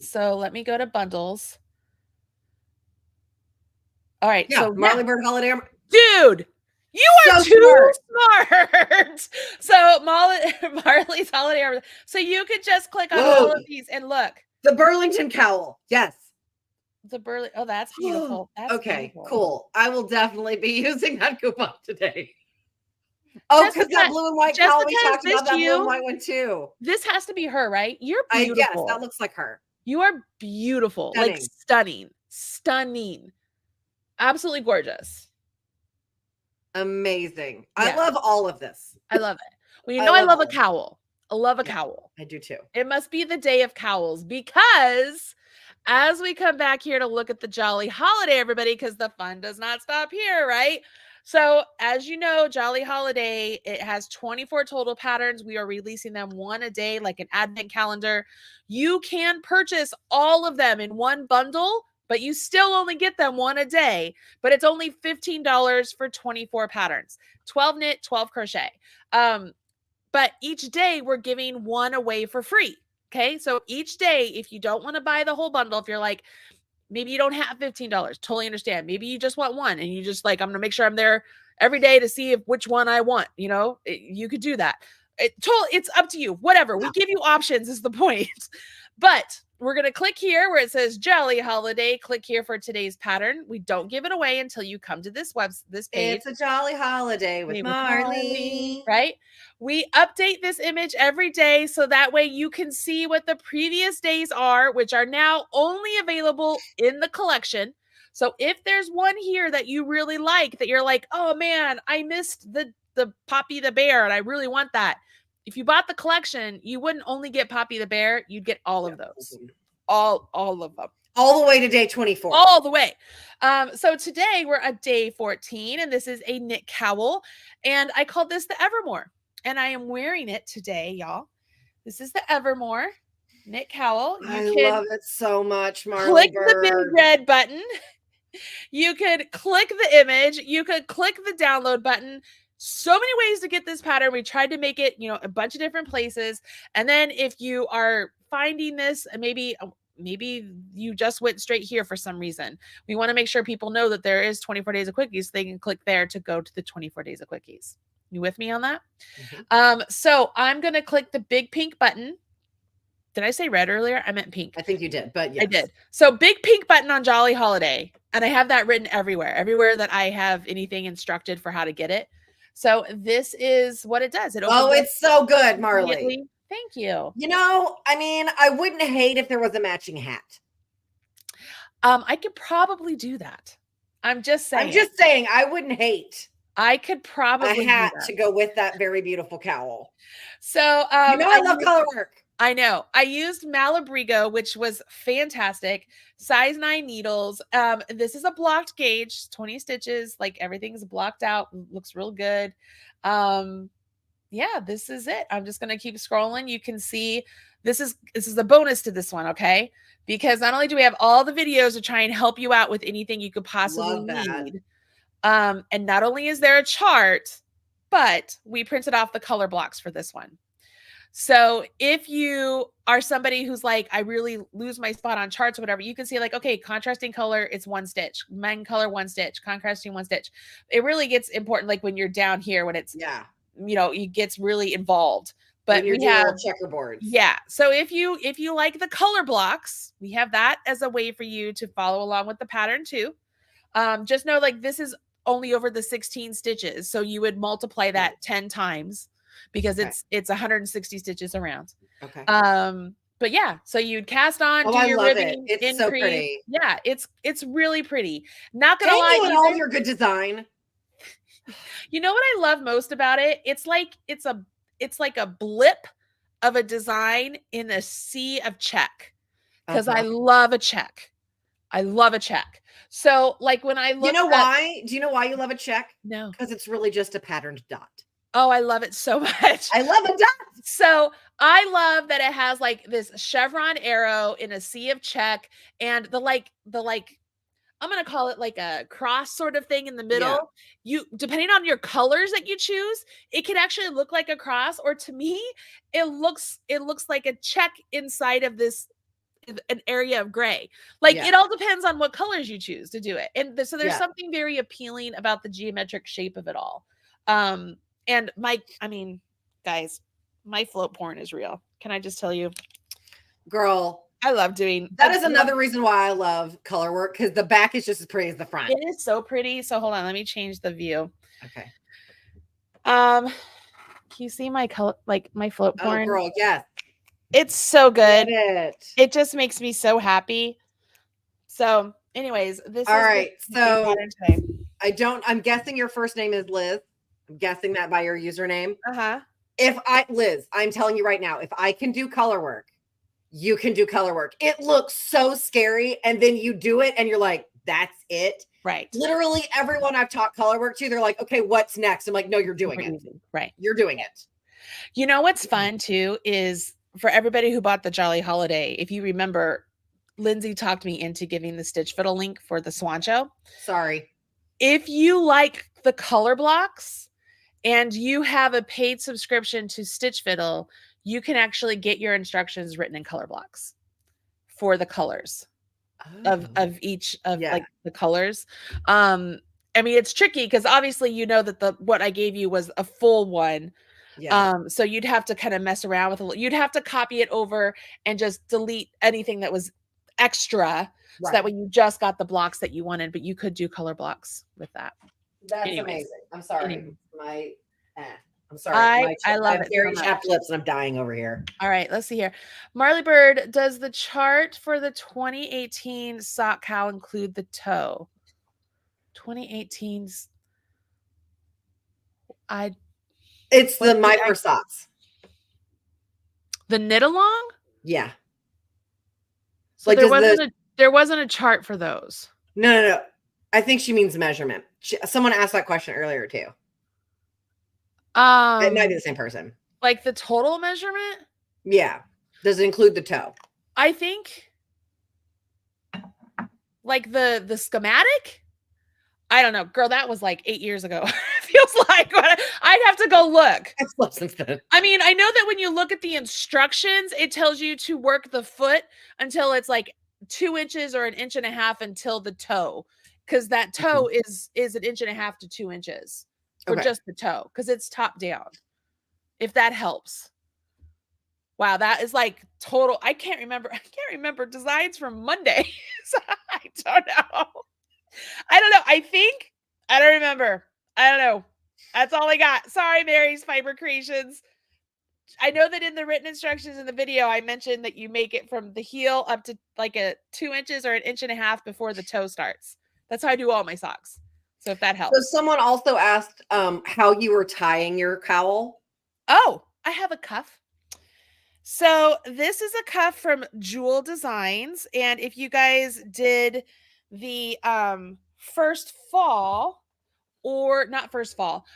Speaker 1: So let me go to bundles. All right.
Speaker 2: Yeah,
Speaker 1: so
Speaker 2: Marley Bird Holiday.
Speaker 1: Dude, you are so too smart. So Marley's Holiday. So you could just click on all of these and look.
Speaker 2: The Burlington cowl. Yes.
Speaker 1: The Oh, that's beautiful. That's
Speaker 2: okay,
Speaker 1: beautiful.
Speaker 2: Cool. I will definitely be using that coupon today. Oh, because that blue and white cowl, we talked about that blue and white one too.
Speaker 1: This has to be her, right? You're beautiful.
Speaker 2: Yes, that looks like her.
Speaker 1: You are beautiful. Stunning. Like stunning. Absolutely gorgeous.
Speaker 2: Amazing. Yeah. I love all of this.
Speaker 1: I love it. Well, you know I love a cowl. I love a cowl.
Speaker 2: I do too.
Speaker 1: It must be the day of cowls because as we come back here to look at the Jolly Holiday, everybody, because the fun does not stop here, right? So as you know, Jolly Holiday, it has 24 total patterns. We are releasing them one a day, like an advent calendar. You can purchase all of them in one bundle, but you still only get them one a day. But it's only $15 for 24 patterns, 12 knit, 12 crochet. But each day we're giving one away for free. Okay. So each day, if you don't want to buy the whole bundle, if you're like, maybe you don't have $15, totally understand. Maybe you just want one and you just like, I'm going to make sure I'm there every day to see which one I want. You could do that. It's up to you. Whatever. We give you options is the point. But we're going to click here where it says Jolly Holiday. Click here for today's pattern. We don't give it away until you come to this page.
Speaker 2: It's a Jolly Holiday with Marley.
Speaker 1: Right? We update this image every day so that way you can see what the previous days are, which are now only available in the collection. So if there's one here that you really like, that you're like, oh man, I missed the Poppy the Bear and I really want that. If you bought the collection, you wouldn't only get Poppy the Bear, you'd get all of those. All of them.
Speaker 2: All the way to day 24.
Speaker 1: All the way. So today we're at day 14, and this is a knit cowl. And I called this the Evermore. And I am wearing it today, y'all. This is the Evermore knit cowl.
Speaker 2: I love it so much, Marley.
Speaker 1: Click the big red button. You could click the image. You could click the download button. So many ways to get this pattern. We tried to make it, a bunch of different places. And then if you are finding this, maybe you just went straight here for some reason, we want to make sure people know that there is 24 Days of Quickies. So they can click there to go to the 24 Days of Quickies. You with me on that? Mm-hmm. So I'm going to click the big pink button. Did I say red earlier? I meant pink.
Speaker 2: I think you did, but yes.
Speaker 1: I did. So big pink button on Jolly Holiday. And I have that written everywhere that I have anything instructed for how to get it. So this is what it does.
Speaker 2: It's so good, Marley.
Speaker 1: Thank you.
Speaker 2: I wouldn't hate if there was a matching hat.
Speaker 1: I could probably do that. I'm just saying
Speaker 2: I wouldn't hate.
Speaker 1: I could probably
Speaker 2: a hat to go with that very beautiful cowl.
Speaker 1: So
Speaker 2: I love color work.
Speaker 1: I know. I used Malabrigo, which was fantastic. Size 9 needles. This is a blocked gauge, 20 stitches. Like everything's blocked out. Looks real good. Yeah, this is it. I'm just going to keep scrolling. You can see this is a bonus to this one, okay? Because not only do we have all the videos to try and help you out with anything you could possibly need. And not only is there a chart, but we printed off the color blocks for this one. So if you are somebody who's like, I really lose my spot on charts or whatever, you can see like, okay, contrasting color, it's 1 stitch, main color, 1 stitch, contrasting 1 stitch. It really gets important. Like when you're down here, when it's, it gets really involved, but we have
Speaker 2: checkerboards.
Speaker 1: Yeah. So if you like the color blocks, we have that as a way for you to follow along with the pattern too. Just know like this is only over the 16 stitches. So you would multiply that 10 times. Because it's 160 stitches around.
Speaker 2: Okay.
Speaker 1: But yeah, so you'd cast on, do your ribbing,
Speaker 2: it's so pretty.
Speaker 1: Yeah, it's really pretty. Not gonna lie,
Speaker 2: you all your good design.
Speaker 1: You know what I love most about it? It's like a blip of a design in a sea of check. Because I love a check. I love a check. So like when I look,
Speaker 2: why? Do you know why you love a check?
Speaker 1: No,
Speaker 2: because it's really just a patterned dot.
Speaker 1: Oh, I love it so much.
Speaker 2: I love a dot.
Speaker 1: So I love that it has like this chevron arrow in a sea of check and the I'm going to call it like a cross sort of thing in the middle. Yeah. You, depending on your colors that you choose, it can actually look like a cross, or to me, it looks like a check inside of an area of gray. Like it all depends on what colors you choose to do it. And so there's something very appealing about the geometric shape of it all. And guys, my float porn is real. Can I just tell you?
Speaker 2: Girl,
Speaker 1: I love doing
Speaker 2: that. Is another reason why I love color work, because the back is just as pretty as the front.
Speaker 1: It is so pretty. So hold on, let me change the view.
Speaker 2: Okay.
Speaker 1: Can you see my color, like my float porn?
Speaker 2: Oh, girl, yes.
Speaker 1: It's so good.
Speaker 2: It
Speaker 1: just makes me so happy. So, anyways, this
Speaker 2: all
Speaker 1: is
Speaker 2: right. So I'm guessing your first name is Liz. I'm guessing that by your username. Liz, I'm telling you right now, if I can do color work, you can do color work. It looks so scary. And then you do it and you're like, that's it.
Speaker 1: Right.
Speaker 2: Literally everyone I've taught color work to, they're like, okay, what's next? I'm like, no, you're doing it.
Speaker 1: Right.
Speaker 2: You're doing it.
Speaker 1: You know, what's fun too, is for everybody who bought the Jolly Holiday, if you remember, Lindsay talked me into giving the Stitch Fiddle link for the Swan Show.
Speaker 2: Sorry.
Speaker 1: If you like the color blocks, and you have a paid subscription to Stitch Fiddle, you can actually get your instructions written in color blocks for the colors of each of like the colors. I mean, it's tricky because obviously you know that what I gave you was a full one. So you'd have to kind of mess around with you'd have to copy it over and just delete anything that was extra, so that way you just got the blocks that you wanted, but you could do color blocks with that.
Speaker 2: That's amazing. I'm sorry. I'm sorry.
Speaker 1: I love it.
Speaker 2: Very chapped lips and I'm dying over here.
Speaker 1: All right, let's see here. Marley Bird, does the chart for the 2018 sock cowl include the toe? 2018's
Speaker 2: it's the My First Socks.
Speaker 1: The knit along?
Speaker 2: Yeah.
Speaker 1: So like there wasn't a chart for those.
Speaker 2: No. I think she means measurement. Someone asked that question earlier too. It might be the same person.
Speaker 1: Like the total measurement?
Speaker 2: Yeah. Does it include the toe?
Speaker 1: I think like the schematic? I don't know. Girl, that was like 8 years ago. Feels like I'd have to go look. I mean, I know that when you look at the instructions, it tells you to work the foot until it's like 2 inches or 1.5 inches until the toe. Because that toe is 1.5 inches to 2 inches for just the toe, because it's top down. If that helps. Wow, that is like total. I can't remember designs from Monday. So I don't know. I don't remember. I don't know. That's all I got. Sorry, Mary's Fiber Creations. I know that in the written instructions in the video, I mentioned that you make it from the heel up to like 2 inches or 1.5 inches before the toe starts. That's how I do all my socks. So if that helps.
Speaker 2: So someone also asked how you were tying your cowl.
Speaker 1: Oh, I have a cuff. So this is a cuff from Jewel Designs. And if you guys did the first fall, or not first fall,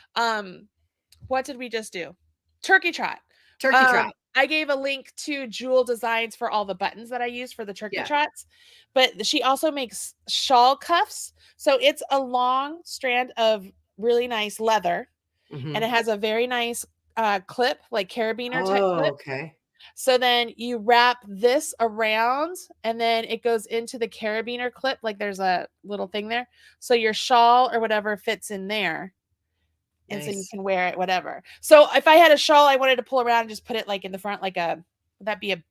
Speaker 1: what did we just do? Turkey Trot. I gave a link to Jewel Designs for all the buttons that I use for the turkey trots, but she also makes shawl cuffs. So it's a long strand of really nice leather, and it has a very nice clip, like carabiner type clip.
Speaker 2: Okay.
Speaker 1: So then you wrap this around, and then it goes into the carabiner clip. Like there's a little thing there. So your shawl or whatever fits in there. And so you can wear it, whatever. So if I had a shawl I wanted to pull around and just put it like in the front, like would that be a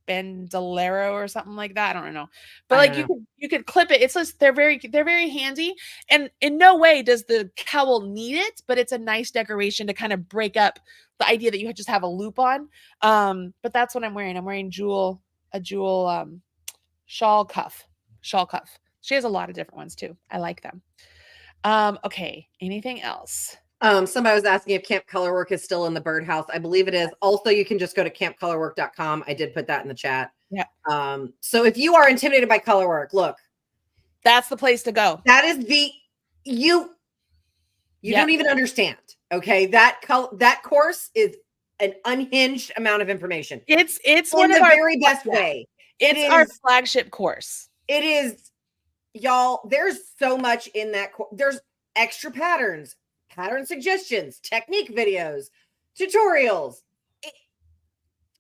Speaker 1: bandolero or something like that? I don't know. But like you could clip it. It's just they're very handy. And in no way does the cowl need it, but it's a nice decoration to kind of break up the idea that you just have a loop on. But that's what I'm wearing. I'm wearing a jewel shawl cuff. She has a lot of different ones too. I like them. Okay. Anything else?
Speaker 2: Somebody was asking if Camp Colorwork is still in the birdhouse. I believe it is. Also, you can just go to campcolorwork.com. I did put that in the chat.
Speaker 1: Yeah.
Speaker 2: So if you are intimidated by colorwork, look,
Speaker 1: that's the place to go.
Speaker 2: That is you don't even understand. Okay. That course is an unhinged amount of information.
Speaker 1: It's
Speaker 2: one of our very best way.
Speaker 1: It's our flagship course.
Speaker 2: It is, y'all. There's so much in that course. There's extra patterns, pattern suggestions, technique videos, tutorials.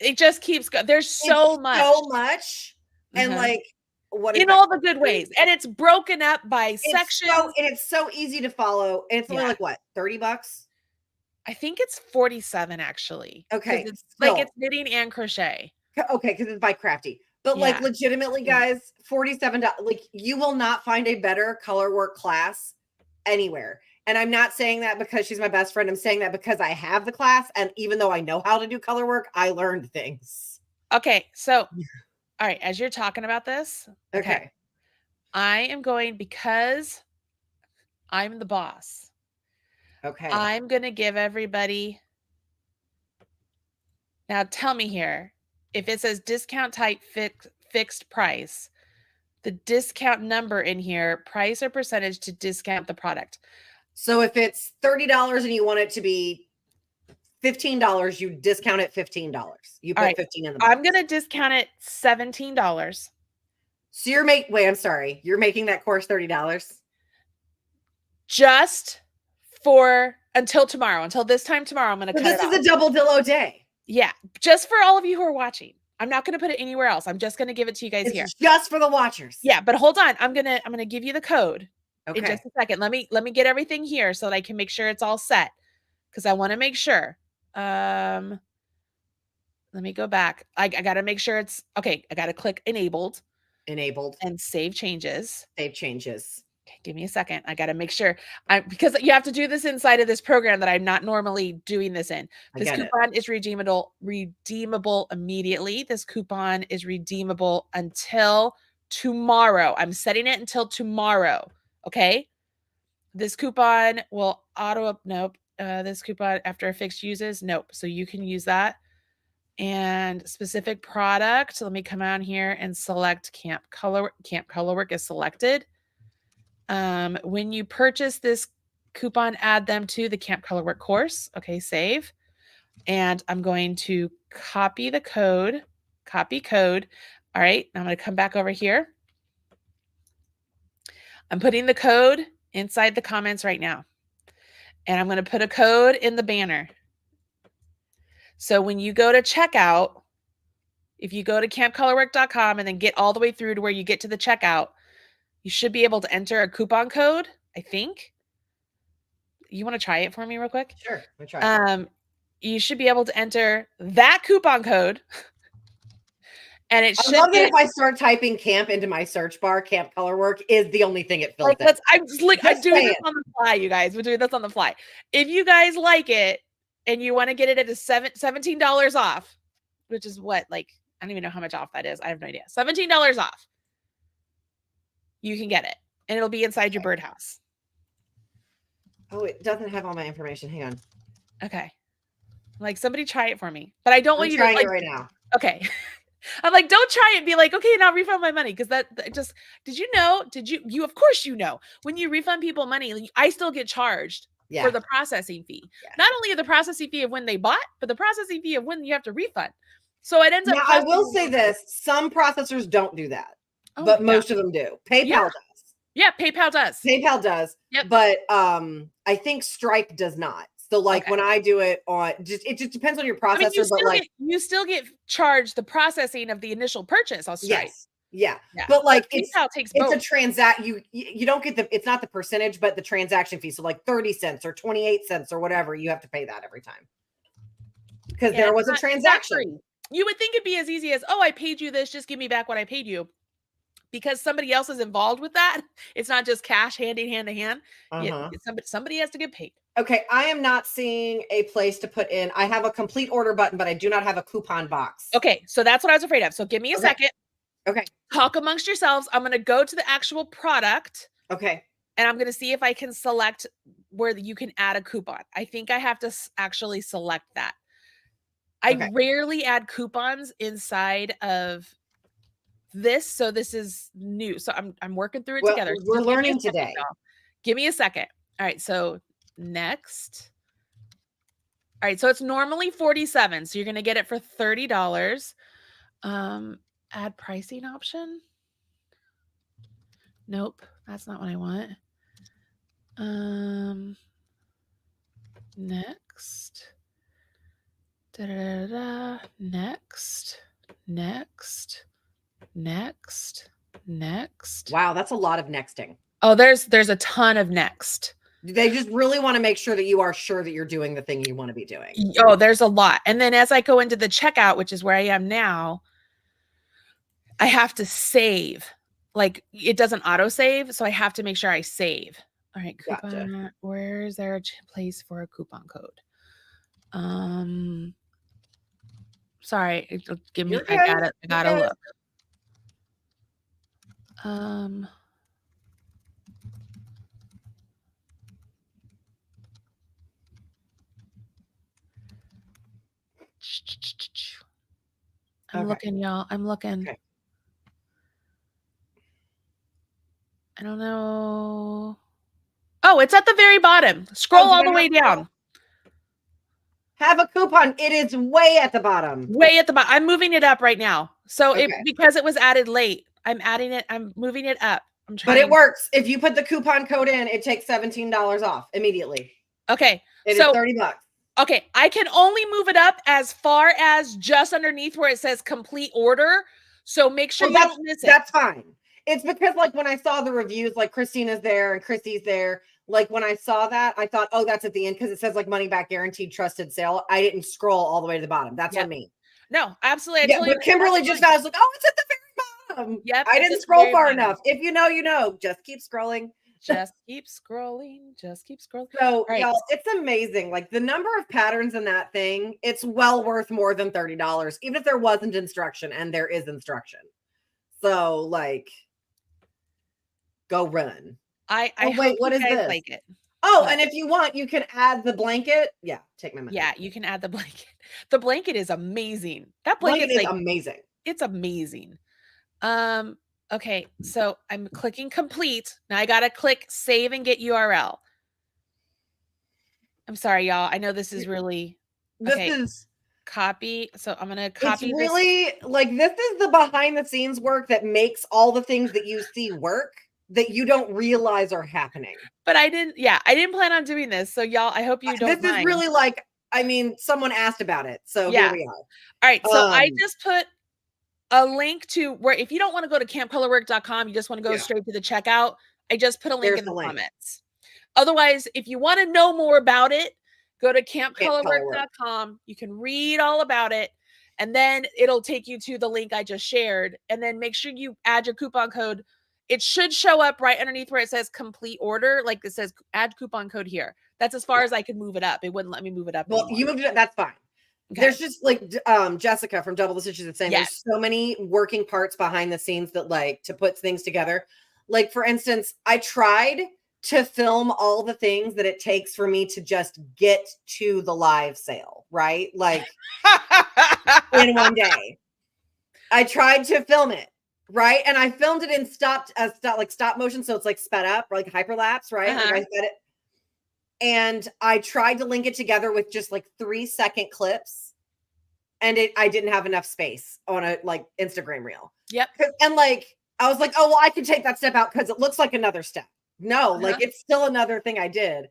Speaker 1: It just keeps going. There's so much.
Speaker 2: And like what
Speaker 1: in all the good ways. And it's broken up by sections.
Speaker 2: And it's so easy to follow. And it's only like what, $30?
Speaker 1: I think it's 47 actually.
Speaker 2: Okay.
Speaker 1: It's like it's knitting and crochet.
Speaker 2: Okay, because it's by Crafty. But like legitimately, guys, $47. Like you will not find a better color work class anywhere. And I'm not saying that because she's my best friend. I'm saying that because I have the class. And even though I know how to do color work, I learned things.
Speaker 1: Okay. So, all right. As you're talking about this.
Speaker 2: Okay.
Speaker 1: I am going, because I'm the boss.
Speaker 2: Okay.
Speaker 1: I'm going to give everybody. Now tell me here, if it says discount type fixed price, the discount number in here, price or percentage to discount the product.
Speaker 2: So if it's $30 and you want it to be $15, you discount it $15. You put 15 in the box.
Speaker 1: I'm going to discount it $17.
Speaker 2: So I'm sorry. You're making that course $30?
Speaker 1: Just for until tomorrow. Until this time tomorrow, I'm going to cut it off.
Speaker 2: This is a double Dillo day.
Speaker 1: Yeah, just for all of you who are watching. I'm not going to put it anywhere else. I'm just going to give it to you guys here.
Speaker 2: Just for the watchers.
Speaker 1: Yeah, but hold on. I'm gonna give you the code in just a second. Let me get everything here so that I can make sure it's all set, because I want to make sure. Let me go back. I got to make sure it's okay. I got to click enabled and save changes.
Speaker 2: Okay,
Speaker 1: give me a second. I got to make sure because you have to do this inside of this program that I'm not normally doing this in. This coupon is redeemable immediately. This coupon is redeemable until tomorrow. I'm setting it until tomorrow. Okay. This coupon will this coupon after a fixed uses. Nope. So you can use that. And specific product. Let me come on here and select Camp Colorwork is selected. When you purchase this coupon, add them to the Camp Colorwork course. Okay, save. And I'm going to copy the code. Copy code. All right, I'm going to come back over here. I'm putting the code inside the comments right now. And I'm going to put a code in the banner. So when you go to checkout, if you go to campcolorwork.com and then get all the way through to where you get to the checkout, you should be able to enter a coupon code, I think. You want to try it for me real quick?
Speaker 2: Sure, we'll try it.
Speaker 1: You should be able to enter that coupon code. And it should
Speaker 2: I love that if I start typing camp into my search bar, Camp Colorwork is the only thing it fills in.
Speaker 1: I'm doing this on the fly, you guys. We're doing this on the fly. If you guys like it and you want to get it at $17 off, which is what, like, I don't even know how much off that is. I have no idea. $17 off. You can get it. And it'll be inside your birdhouse.
Speaker 2: Oh, it doesn't have all my information. Hang on.
Speaker 1: Okay. Like, somebody try it for me. But I don't want you to
Speaker 2: trying it right now.
Speaker 1: Okay. I'm like, don't try it and be like, okay, now refund my money. Because that just, did you know, of course you know, when you refund people money, I still get charged for the processing fee. Yeah. Not only the processing fee of when they bought, but the processing fee of when you have to refund. So it ends up.
Speaker 2: Now, I will say this, some processors don't do that, but most of them do. PayPal does.
Speaker 1: Yeah, PayPal does.
Speaker 2: Yep. But I think Stripe does not. So like when I do it on, it just depends on your processor.
Speaker 1: You still get charged the processing of the initial purchase on Stripe.
Speaker 2: Yes. Yeah. But like
Speaker 1: PayPal takes
Speaker 2: both. It's a you don't get it's not the percentage, but the transaction fee. So like 30 cents or 28 cents or whatever, you have to pay that every time. Because there was a transaction.
Speaker 1: You would think it'd be as easy as, oh, I paid you this, just give me back what I paid you. Because somebody else is involved with that. It's not just cash hand to hand. Somebody has to get paid.
Speaker 2: Okay, I am not seeing a place to put in. I have a complete order button, but I do not have a coupon box.
Speaker 1: Okay, so that's what I was afraid of. So give me a second.
Speaker 2: Okay.
Speaker 1: Talk amongst yourselves. I'm going to go to the actual product.
Speaker 2: Okay.
Speaker 1: And I'm going to see if I can select where you can add a coupon. I think I have to actually select that. I rarely add coupons inside of this, so this is new. So I'm working through it together.
Speaker 2: We're learning today.
Speaker 1: Give me a second. All right, so next. All right, so it's normally $47, so you're going to get it for $30. Add pricing option. Nope, that's not what I want. Next. Next.
Speaker 2: Wow, that's a lot of nexting.
Speaker 1: Oh, there's a ton of next.
Speaker 2: They just really want to make sure that you are sure that you're doing the thing you want to be doing.
Speaker 1: Oh, there's a lot. And then as I go into the checkout, which is where I am now, I have to save. Like, it doesn't auto save, so I have to make sure I save. All right, coupon. Gotcha. Where is there a place for a coupon code? Sorry, give me. I got it. I gotta look. I'm looking, y'all. I'm looking. Okay. I don't know. Oh, it's at the very bottom. Scroll all the way down.
Speaker 2: Have a coupon. It is way at the bottom.
Speaker 1: Way at the bottom. I'm moving it up right now. So because it was added late, I'm adding it. I'm moving it up.
Speaker 2: But it works. If you put the coupon code in, it takes $17 off immediately.
Speaker 1: Okay.
Speaker 2: It is $30.
Speaker 1: Okay, I can only move it up as far as just underneath where it says complete order. So make sure you don't miss it.
Speaker 2: That's fine. It's because like when I saw the reviews, like Christina's there and Chrissy's there. Like when I saw that, I thought, oh, that's at the end because it says like money back guaranteed, trusted sale. I didn't scroll all the way to the bottom. That's on me.
Speaker 1: No, absolutely.
Speaker 2: Yeah, but Kimberly just I was like, oh, it's at the very bottom.
Speaker 1: Yep.
Speaker 2: I didn't scroll far enough. If you know, you know. Just keep scrolling.
Speaker 1: Just keep scrolling. Just keep scrolling.
Speaker 2: So, y'all, it's amazing. Like the number of patterns in that thing, it's well worth more than $30, even if there wasn't instruction, and there is instruction. So, like, go run.
Speaker 1: I wait. What is this? Like it.
Speaker 2: Oh, and if you want, you can add the blanket. Yeah, take my money.
Speaker 1: Yeah, you can add the blanket. The blanket is amazing. That
Speaker 2: blanket is like, amazing.
Speaker 1: It's amazing. Okay, so I'm clicking complete. Now I gotta click save and get URL. I'm sorry, y'all. I know this is really
Speaker 2: this is
Speaker 1: copy. So I'm gonna copy.
Speaker 2: It's really like this is the behind the scenes work that makes all the things that you see work that you don't realize are happening.
Speaker 1: But I didn't plan on doing this. So y'all, I hope you don't
Speaker 2: This is really like, I mean, someone asked about it. So here we are.
Speaker 1: All right. So I just put a link to where if you don't want to go to campcolorwork.com, you just want to go straight to the checkout. I just put a link in the comments. Otherwise, if you want to know more about it, go to campcolorwork.com. You can read all about it. And then it'll take you to the link I just shared. And then make sure you add your coupon code. It should show up right underneath where it says complete order. Like it says add coupon code here. That's as far as I could move it up. It wouldn't let me move it up.
Speaker 2: Well, you moved it up. That's fine. Okay. There's just like Jessica from Double the Stitches is saying there's so many working parts behind the scenes that like to put things together. Like for instance, I tried to film all the things that it takes for me to just get to the live sale, right? Like in one day. I tried to film it, right? And I filmed it in stop motion, so it's like sped up, or like hyperlapse, right? Like I sped it. And I tried to link it together with just like 3-second clips. And I didn't have enough space on a like Instagram reel.
Speaker 1: Yep.
Speaker 2: And like, I was like, oh, well, I can take that step out because it looks like another step. No, like it's still another thing I did.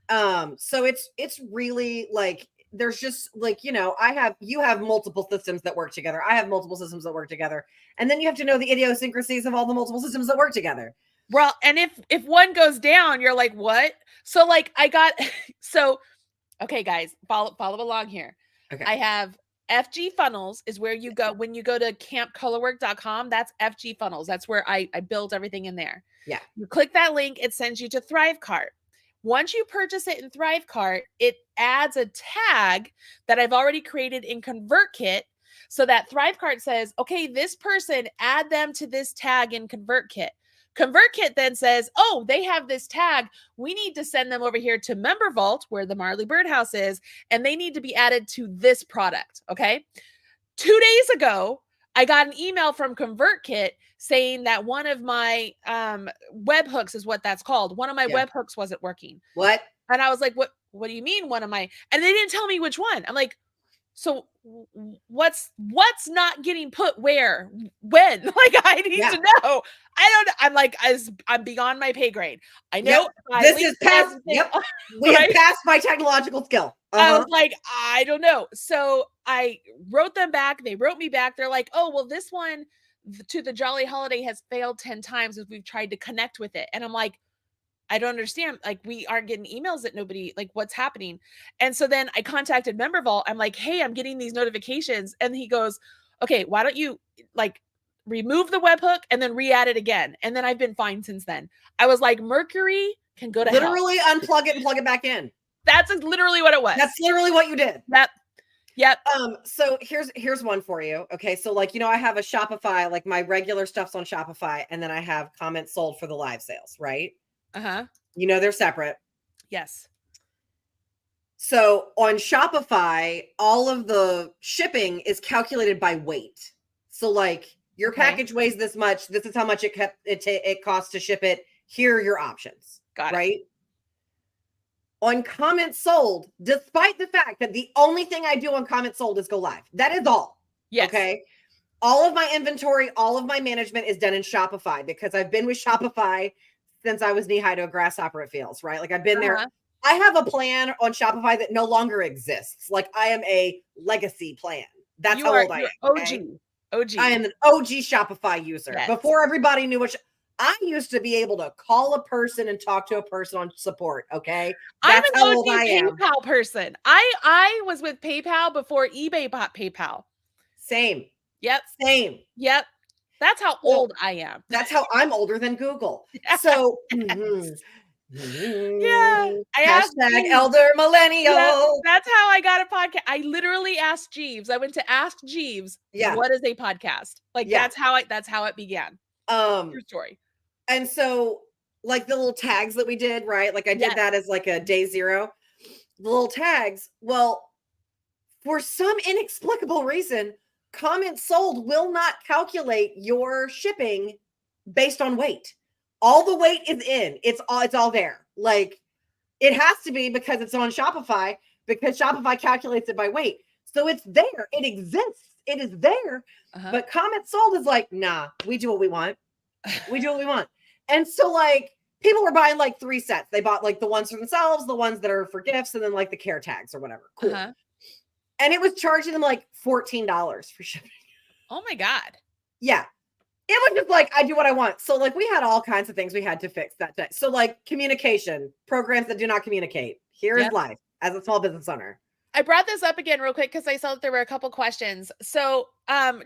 Speaker 2: So it's really like, there's just like, you know, you have multiple systems that work together. I have multiple systems that work together. And then you have to know the idiosyncrasies of all the multiple systems that work together.
Speaker 1: Well, and if one goes down, you're like, what? So like okay, guys, follow along here. Okay. I have FG Funnels is where you go when you go to campcolorwork.com. That's FG Funnels. That's where I build everything in there.
Speaker 2: Yeah.
Speaker 1: You click that link, it sends you to Thrivecart. Once you purchase it in Thrivecart, it adds a tag that I've already created in ConvertKit so that Thrivecart says, okay, this person, add them to this tag in ConvertKit. ConvertKit then says, oh, they have this tag. We need to send them over here to Member Vault, where the Marley Birdhouse is, and they need to be added to this product, okay? 2 days ago, I got an email from ConvertKit saying that one of my webhooks is what that's called. One of my webhooks wasn't working.
Speaker 2: What?
Speaker 1: And I was like, what do you mean one of my? And they didn't tell me which one. I'm like, so what's not getting put where, when? Like, I need to know. I'm like, I'm beyond my pay grade. I know
Speaker 2: this is past. Yep. We have passed my technological skill.
Speaker 1: I was like, I don't know. So I wrote them back. They wrote me back. They're like, oh, well, this one to the Jolly Holiday has failed 10 times as we've tried to connect with it. And I'm like, I don't understand. Like, we aren't getting emails that nobody, like, what's happening? And so then I contacted Member Vault. I'm like, hey, I'm getting these notifications. And he goes, okay, why don't you like remove the webhook and then re-add it again? And then I've been fine since then. I was like, Mercury can go to
Speaker 2: literally hell. Unplug it and plug it back in.
Speaker 1: That's literally what it was.
Speaker 2: That's literally what you did.
Speaker 1: Yep.
Speaker 2: So here's one for you. Okay. So like, you know, I have a Shopify, like my regular stuff's on Shopify, and then I have comments sold for the live sales, right? You know, they're separate.
Speaker 1: Yes.
Speaker 2: So on Shopify, all of the shipping is calculated by weight. So like your package weighs this much. This is how much it costs to ship it. Here are your options.
Speaker 1: Got it.
Speaker 2: Right? On comments sold, despite the fact that the only thing I do on comments sold is go live. That is all.
Speaker 1: Yes.
Speaker 2: Okay. All of my inventory, all of my management is done in Shopify because I've been with Shopify since I was knee high to a grasshopper, it feels, right? Like I've been there I have a plan on Shopify that no longer exists. Like I am a legacy plan. That's how old I am. Okay?
Speaker 1: OG.
Speaker 2: I am an OG Shopify user.
Speaker 1: Yes.
Speaker 2: Before everybody knew what I used to be able to call a person and talk to a person on support. Okay. That's
Speaker 1: I'm an
Speaker 2: how old
Speaker 1: OG
Speaker 2: I am.
Speaker 1: PayPal person. I was with PayPal before eBay bought PayPal.
Speaker 2: Same.
Speaker 1: Yep.
Speaker 2: Same.
Speaker 1: Yep. That's how old I am.
Speaker 2: That's how I'm older than Google. So
Speaker 1: yeah. I asked
Speaker 2: hashtag elder millennial.
Speaker 1: Yeah, that's how I got a podcast. I literally asked Jeeves. I went to ask Jeeves, what is a podcast? Like that's how it began. True story.
Speaker 2: And so like the little tags that we did, right? Like I did that as like a day 0. The little tags. Well, for some inexplicable reason, comments sold will not calculate your shipping based on weight. All the weight is in. It's all there. Like it has to be because it's on Shopify, because Shopify calculates it by weight. So it's there. It exists. It is there. But comments sold is like, nah, we do what we want. We do what we want. And so like people were buying like 3 sets. They bought like the ones for themselves, the ones that are for gifts, and then like the care tags or whatever. Cool. And it was charging them like $14 for shipping.
Speaker 1: Oh my God.
Speaker 2: Yeah. It was just like, I do what I want. So like we had all kinds of things we had to fix that day. So like communication, programs that do not communicate. Here is life as a small business owner.
Speaker 1: I brought this up again real quick because I saw that there were a couple questions. So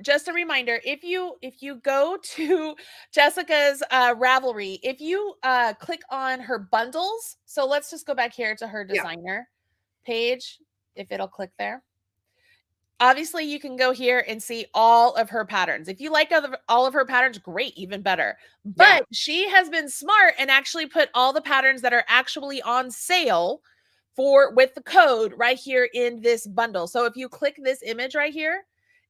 Speaker 1: just a reminder, if you go to Jessica's Ravelry, if you click on her bundles, so let's just go back here to her designer page, if it'll click there. Obviously, you can go here and see all of her patterns. If you like all of her patterns, great, even better. But she has been smart and actually put all the patterns that are actually on sale with the code right here in this bundle. So if you click this image right here,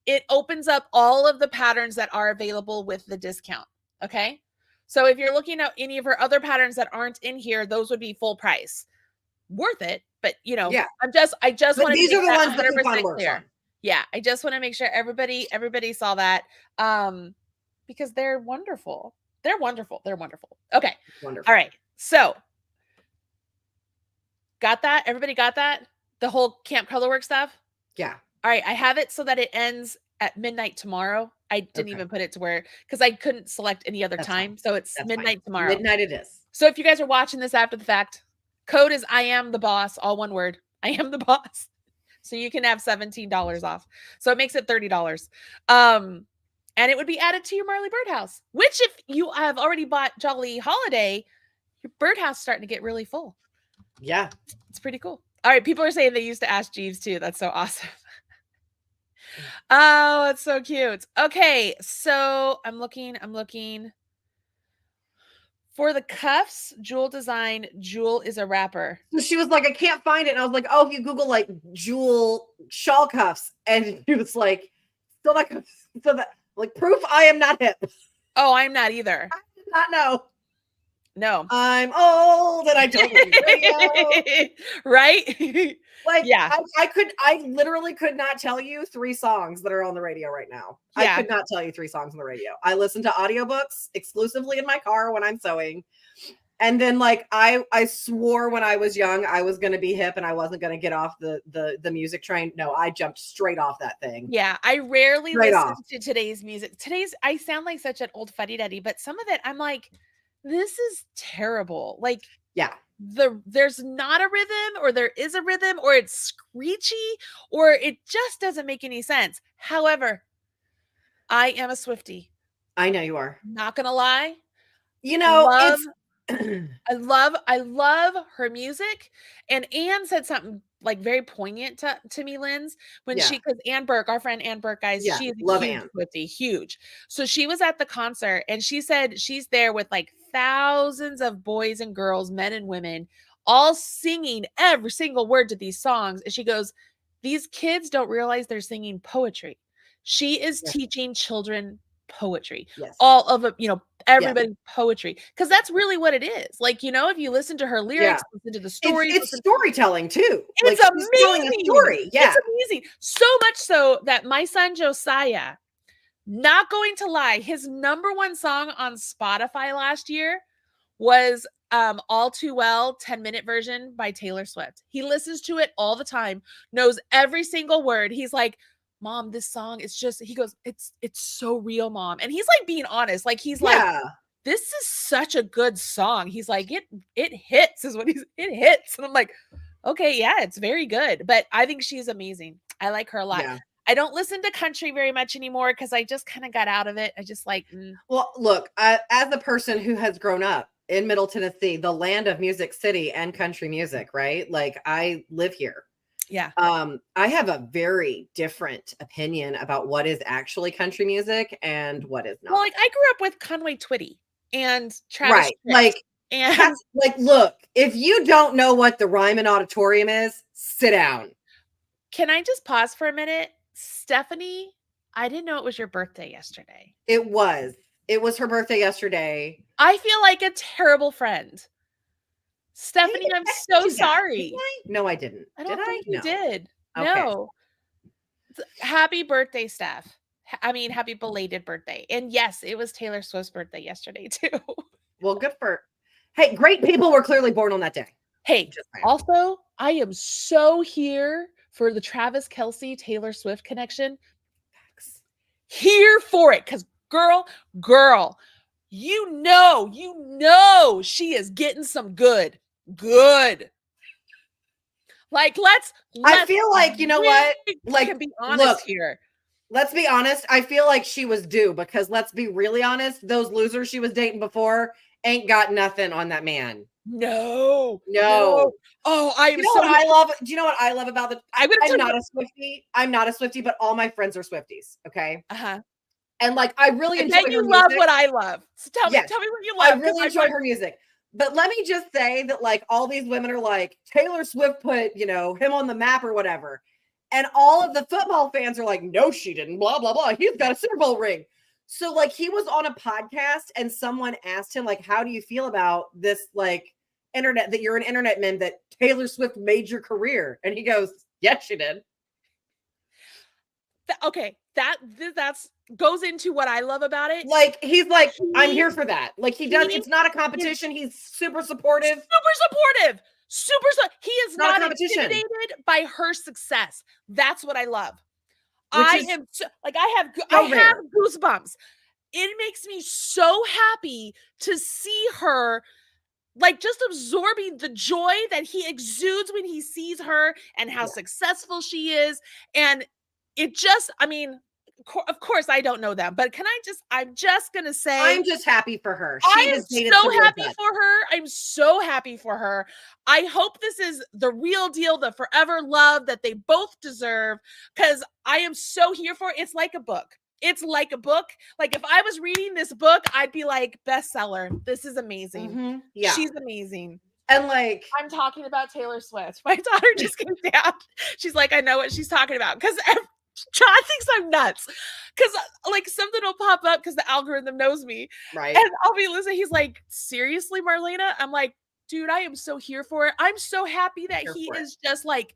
Speaker 1: it opens up all of the patterns that are available with the discount. Okay. So if you're looking at any of her other patterns that aren't in here, those would be full price. Worth it. But you know, I just want to
Speaker 2: these are the ones that
Speaker 1: coupon works on. Yeah, I just want to make sure everybody saw that because they're wonderful. They're wonderful. They're wonderful. Okay.
Speaker 2: Wonderful.
Speaker 1: All right. So got that? Everybody got that? The whole Camp Colorwork stuff?
Speaker 2: Yeah.
Speaker 1: All right. I have it so that it ends at midnight tomorrow. I didn't even put it to where, because I couldn't select any other time. So it's midnight tomorrow.
Speaker 2: Midnight it is.
Speaker 1: So if you guys are watching this after the fact, code is I am the boss, all one word. I am the boss. So you can have $17 off. So it makes it $30. And it would be added to your Marley Birdhouse, which if you have already bought Jolly Holiday, your birdhouse is starting to get really full.
Speaker 2: Yeah.
Speaker 1: It's pretty cool. All right. People are saying they used to ask Jeeves too. That's so awesome. Oh, it's so cute. Okay. So I'm looking. For the cuffs, Jewel design, Jewel is a rapper.
Speaker 2: So she was like, I can't find it. And I was like, oh, if you Google like Jewel shawl cuffs. And she was like, so that like proof I am not hip.
Speaker 1: Oh, I'm not either.
Speaker 2: I did not know.
Speaker 1: No.
Speaker 2: I'm old and I don't radio.
Speaker 1: Right?
Speaker 2: Like, I literally could not tell you 3 songs that are on the radio right now. I could not tell you 3 songs on the radio. I listen to audiobooks exclusively in my car when I'm sewing. And then like, I swore when I was young, I was going to be hip and I wasn't going to get off the music train. No, I jumped straight off that thing.
Speaker 1: Yeah. I rarely listen to today's music. I sound like such an old fuddy-duddy, but some of it I'm like, this is terrible. Like, there's not a rhythm, or there is a rhythm, or it's screechy, or it just doesn't make any sense. However, I am a Swiftie.
Speaker 2: I know you are.
Speaker 1: Not gonna lie.
Speaker 2: You know,
Speaker 1: I love her music. And Anne said something like very poignant to me, Linz, when because Anne Burke, our friend Anne Burke, guys, she's a huge Swiftie, huge. So she was at the concert and she said she's there with like thousands of boys and girls, men and women, all singing every single word to these songs. And she goes, these kids don't realize they're singing poetry. She is teaching children poetry. All of it, everybody poetry, because that's really what it is. Like, if you listen to her lyrics, listen to the story,
Speaker 2: it's storytelling too.
Speaker 1: It's
Speaker 2: like,
Speaker 1: amazing.
Speaker 2: A story.
Speaker 1: It's amazing. So much so that my son Josiah, not going to lie, his number 1 song on Spotify last year was All Too Well 10-minute version by Taylor Swift. He listens to it all the time, knows every single word. He's like, Mom, this song is just, he goes, it's so real, Mom. And he's like being honest. Like, he's like, this is such a good song. He's like, it hits is what it hits. And I'm like, okay, yeah, it's very good. But I think she's amazing. I like her a lot. Yeah. I don't listen to country very much anymore because I just kind of got out of it. I just like,
Speaker 2: Well, look, as a person who has grown up in Middle Tennessee, the land of Music City and country music, right? Like, I live here.
Speaker 1: Yeah.
Speaker 2: I have a very different opinion about what is actually country music and what is not.
Speaker 1: Well, like, I grew up with Conway Twitty and Travis.
Speaker 2: Right. Like, and like, look, if you don't know what the Ryman Auditorium is, sit down.
Speaker 1: Can I just pause for a minute? Stephanie, I didn't know it was your birthday yesterday.
Speaker 2: It was her birthday yesterday.
Speaker 1: I feel like a terrible friend. Stephanie, I'm so sorry.
Speaker 2: No, I didn't.
Speaker 1: I don't think you did. Okay. No. Happy birthday, Steph. I mean, happy belated birthday. And yes, it was Taylor Swift's birthday yesterday too.
Speaker 2: Well, good for. Hey, great people were clearly born on that day.
Speaker 1: Hey, also, I am so here for the Travis Kelce Taylor Swift connection. Here for it, because girl, you know she is getting some good. Like, let's
Speaker 2: I feel like, you know what? Like,
Speaker 1: can be honest here.
Speaker 2: Let's be honest. I feel like she was due, because let's be really honest. Those losers she was dating before ain't got nothing on that man.
Speaker 1: No. Oh, I am
Speaker 2: so. I love. Do you know what I love about the? I'm not a Swiftie. I'm not a Swiftie, but all my friends are Swifties. Okay. And like, I really enjoy.
Speaker 1: And you love what I love. So tell me what you love.
Speaker 2: I really enjoy her music. But let me just say that, like, all these women are like, Taylor Swift put, you know, him on the map or whatever. And all of the football fans are like, no, she didn't, blah, blah, blah. He's got a Super Bowl ring. So, like, he was on a podcast and someone asked him, like, how do you feel about this, like, internet, that you're an internet man, that Taylor Swift made your career? And he goes, yes, she did.
Speaker 1: Okay, that's goes into what I love about it.
Speaker 2: Like, he's like, I'm here for that. Like, he does. It's not a competition. He's super supportive.
Speaker 1: He is not intimidated by her success. That's what I love. I have goosebumps. It makes me so happy to see her, like, just absorbing the joy that he exudes when he sees her and how successful she is. And it just, I mean, of course I don't know them, but I'm just going to say,
Speaker 2: I'm just happy for her.
Speaker 1: I am so happy for her. I'm so happy for her. I hope this is the real deal, the forever love that they both deserve, because I am so here for it. It's like a book. Like, if I was reading this book, I'd be like, bestseller. This is amazing.
Speaker 2: Yeah.
Speaker 1: She's amazing.
Speaker 2: And like,
Speaker 1: I'm talking about Taylor Swift. My daughter just came down. She's like, I know what she's talking about. Because John thinks I'm nuts. Because, like, something will pop up because the algorithm knows me.
Speaker 2: Right.
Speaker 1: And I'll be listening. He's like, seriously, Marlena? I'm like, dude, I am so here for it. I'm so happy that he is just like,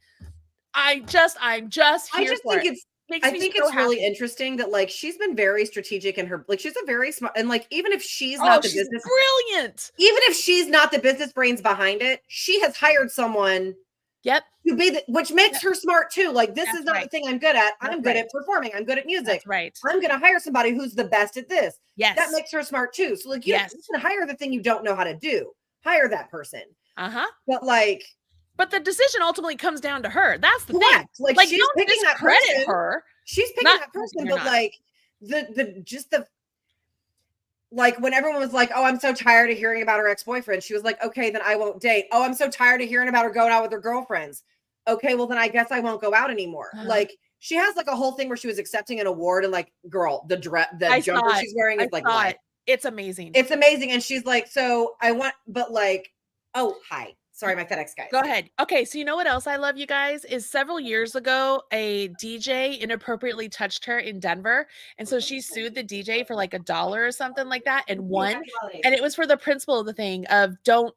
Speaker 1: I'm just here for it.
Speaker 2: I think it's really interesting that, like, she's been very strategic in her, like, she's a very smart, and like, even if she's not the business,
Speaker 1: brilliant.
Speaker 2: Even if she's not the business brains behind it, she has hired someone.
Speaker 1: Yep.
Speaker 2: To be which makes her smart too. Like, this is not the thing I'm good at. I'm good at performing. I'm good at music.
Speaker 1: That's right.
Speaker 2: I'm going to hire somebody who's the best at this.
Speaker 1: Yes.
Speaker 2: That makes her smart too. So, like, you can hire the thing you don't know how to do. Hire that person. But like,
Speaker 1: but the decision ultimately comes down to her. That's the thing.
Speaker 2: Like she's
Speaker 1: don't
Speaker 2: picking that
Speaker 1: person. Her.
Speaker 2: She's picking that person, but like like, when everyone was like, oh, I'm so tired of hearing about her ex-boyfriend, she was like, okay, then I won't date. Oh, I'm so tired of hearing about her going out with her girlfriends. Okay, well, then I guess I won't go out anymore. Like, she has like a whole thing where she was accepting an award, and like, girl, the jumper she's wearing is like,
Speaker 1: it's amazing.
Speaker 2: It's amazing. And she's like, so I want, but like, oh, hi. Sorry, my FedEx guys.
Speaker 1: Go ahead. Okay, so you know what else I love, you guys, is several years ago, a DJ inappropriately touched her in Denver. And so she sued the DJ for like $1 or something like that and won. And it was for the principle of the thing of don't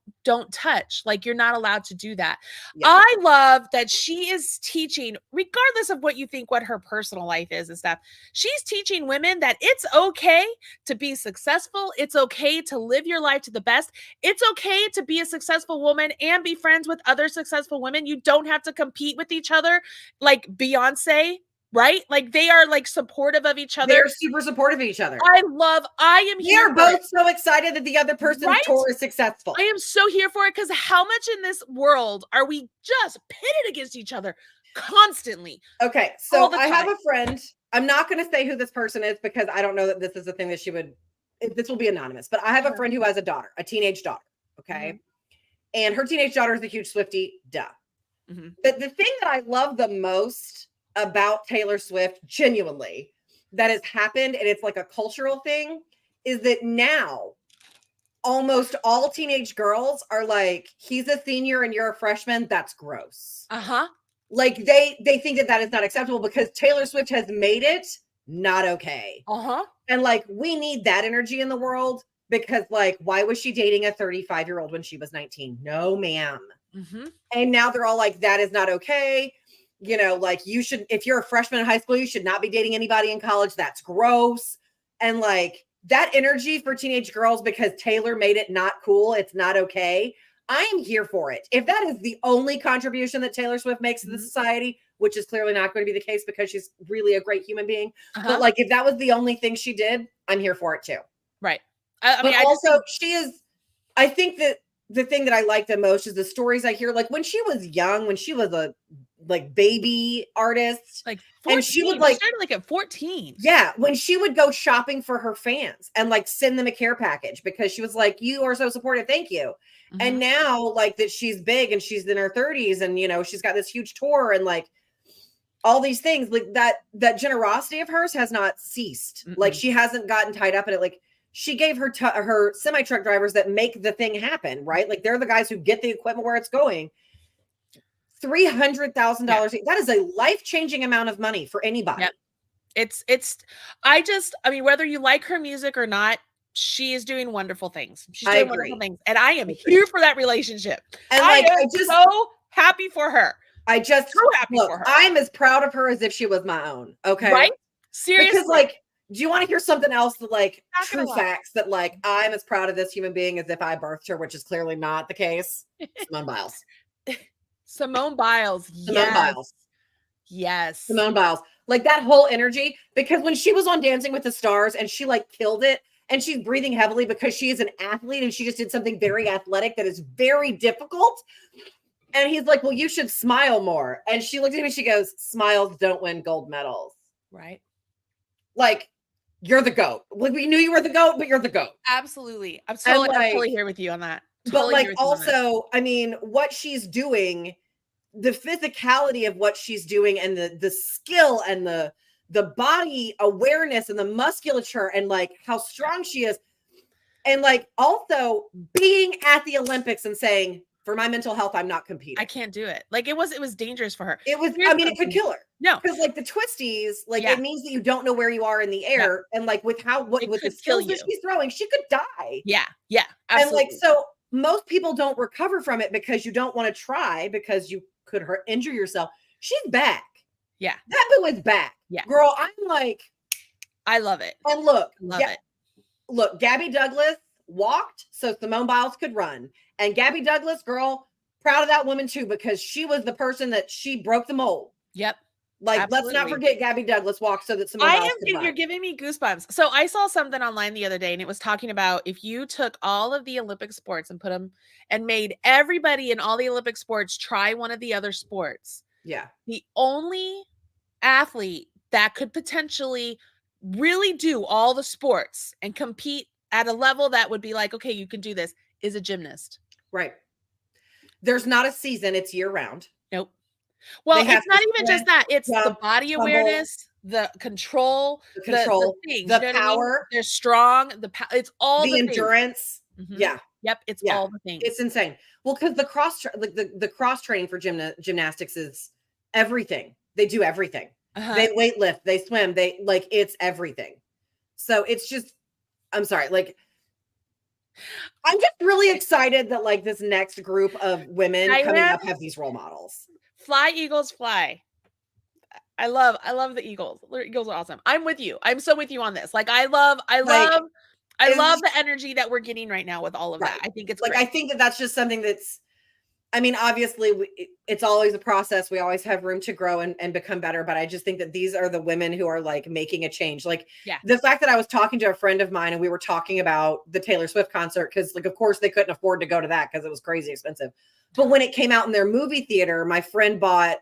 Speaker 1: touch. Like, you're not allowed to do that. Yeah. I love that she is teaching, regardless of what you think, what her personal life is and stuff. She's teaching women that it's okay to be successful. It's okay to live your life to the best. It's okay to be a successful woman and be friends with other successful women. You don't have to compete with each other like Beyonce, right? Like, they are like supportive of each other.
Speaker 2: They're super supportive of each other.
Speaker 1: We
Speaker 2: are both so excited that the other person's tour is successful.
Speaker 1: I am so here for it, because how much in this world are we just pitted against each other constantly?
Speaker 2: Okay, so I have a friend. I'm not going to say who this person is because I don't know that this is the thing that she would, this will be anonymous, but I have a friend who has a daughter, a teenage daughter. Okay. And her teenage daughter is a huge Swiftie, duh. But the thing that I love the most about Taylor Swift, genuinely, that has happened, and it's like a cultural thing, is that now almost all teenage girls are like, he's a senior and you're a freshman. That's gross. Like, they think that is not acceptable because Taylor Swift has made it not okay. And like, we need that energy in the world. Because, like, why was she dating a 35-year-old when she was 19? No, ma'am. And now they're all like, that is not okay. You know, like, you should, if you're a freshman in high school, you should not be dating anybody in college. That's gross. And like, that energy for teenage girls, because Taylor made it not cool, it's not okay. I am here for it. If that is the only contribution that Taylor Swift makes to the society, which is clearly not going to be the case because she's really a great human being. But like, if that was the only thing she did, I'm here for it too.
Speaker 1: Right.
Speaker 2: I mean, she is, I think that the thing that I like the most is the stories I hear, like when she was young, when she was a like baby artist,
Speaker 1: like 14, and she would like started like at 14.
Speaker 2: Yeah. When she would go shopping for her fans and like send them a care package because she was like, you are so supportive. Thank you. And now like that she's big and she's in her 30s and, you know, she's got this huge tour and like all these things, like that generosity of hers has not ceased. Like, she hasn't gotten tied up in it. Like, she gave her semi-truck drivers that make the thing happen, right? Like, they're the guys who get the equipment where it's going. $300,000. That is a life-changing amount of money for anybody.
Speaker 1: I mean, whether you like her music or not, she is doing wonderful things. She's doing wonderful things. And I am here for that relationship. And like, I just so happy for her.
Speaker 2: So happy for her. I'm as proud of her as if she was my own. Okay.
Speaker 1: Right? Seriously.
Speaker 2: Because like, do you want to hear something else that like true facts that like I'm as proud of this human being as if I birthed her, which is clearly not the case? Simone Biles.
Speaker 1: Simone Biles.
Speaker 2: Simone Biles.
Speaker 1: Yes.
Speaker 2: Simone Biles. Like, that whole energy, because when she was on Dancing with the Stars and she like killed it, and she's breathing heavily because she is an athlete and she just did something very athletic that is very difficult. And he's like, well, you should smile more. And she looked at him and she goes, smiles don't win gold medals.
Speaker 1: Right.
Speaker 2: Like, you're the GOAT. Like, we knew you were the GOAT, but you're the GOAT.
Speaker 1: Absolutely. I'm totally here with you on that.
Speaker 2: Totally, but like, also, I mean, what she's doing, the physicality of what she's doing and the skill and the body awareness and the musculature and like how strong she is. And like, also being at the Olympics and saying, for my mental health, I'm not competing.
Speaker 1: I can't do it. Like, it was dangerous for her.
Speaker 2: It was, I mean, it could kill her. No. Because like the twisties, like it means that you don't know where you are in the air. Yeah. And like with the skills that she's throwing, she could die.
Speaker 1: Yeah. Yeah. Absolutely.
Speaker 2: And like, so most people don't recover from it because you don't want to try because you could injure yourself. She's back.
Speaker 1: Yeah.
Speaker 2: That boo is back.
Speaker 1: Yeah.
Speaker 2: Girl, I'm like,
Speaker 1: I love it.
Speaker 2: And look,
Speaker 1: love it.
Speaker 2: Look, Gabby Douglas walked so Simone Biles could run. And Gabby Douglas, girl, proud of that woman too, because she was the person that she broke the mold.
Speaker 1: Yep.
Speaker 2: Like, absolutely. Let's not forget Gabby Douglas walked so that Simone Biles could run.
Speaker 1: You're giving me goosebumps. So I saw something online the other day and it was talking about if you took all of the Olympic sports and put them and made everybody in all the Olympic sports try one of the other sports.
Speaker 2: Yeah.
Speaker 1: The only athlete that could potentially really do all the sports and compete at a level that would be like, okay, you can do this, is a gymnast.
Speaker 2: Right. There's not a season, it's year round.
Speaker 1: Nope. Well, it's not even just that. It's the body awareness, the control, the things,
Speaker 2: the power.
Speaker 1: They're strong. It's all
Speaker 2: the endurance.
Speaker 1: Mm-hmm.
Speaker 2: Yeah.
Speaker 1: Yep, it's all the things.
Speaker 2: It's insane. Well, because the cross training for gymnastics is everything. They do everything. They weightlift, they swim, they like it's everything. So it's just, I'm sorry, like I'm just really excited that like this next group of women coming up have these role models.
Speaker 1: Fly, Eagles, fly. I love the Eagles. The Eagles are awesome. I'm with you. I'm so with you on this. Like I love the energy that we're getting right now with all of that. I think it's
Speaker 2: like,
Speaker 1: great.
Speaker 2: I think that that's just something that's, I mean, obviously it's always a process. We always have room to grow and become better. But I just think that these are the women who are like making a change. Like the fact that I was talking to a friend of mine and we were talking about the Taylor Swift concert, because like, of course they couldn't afford to go to that because it was crazy expensive. But when it came out in their movie theater, my friend bought,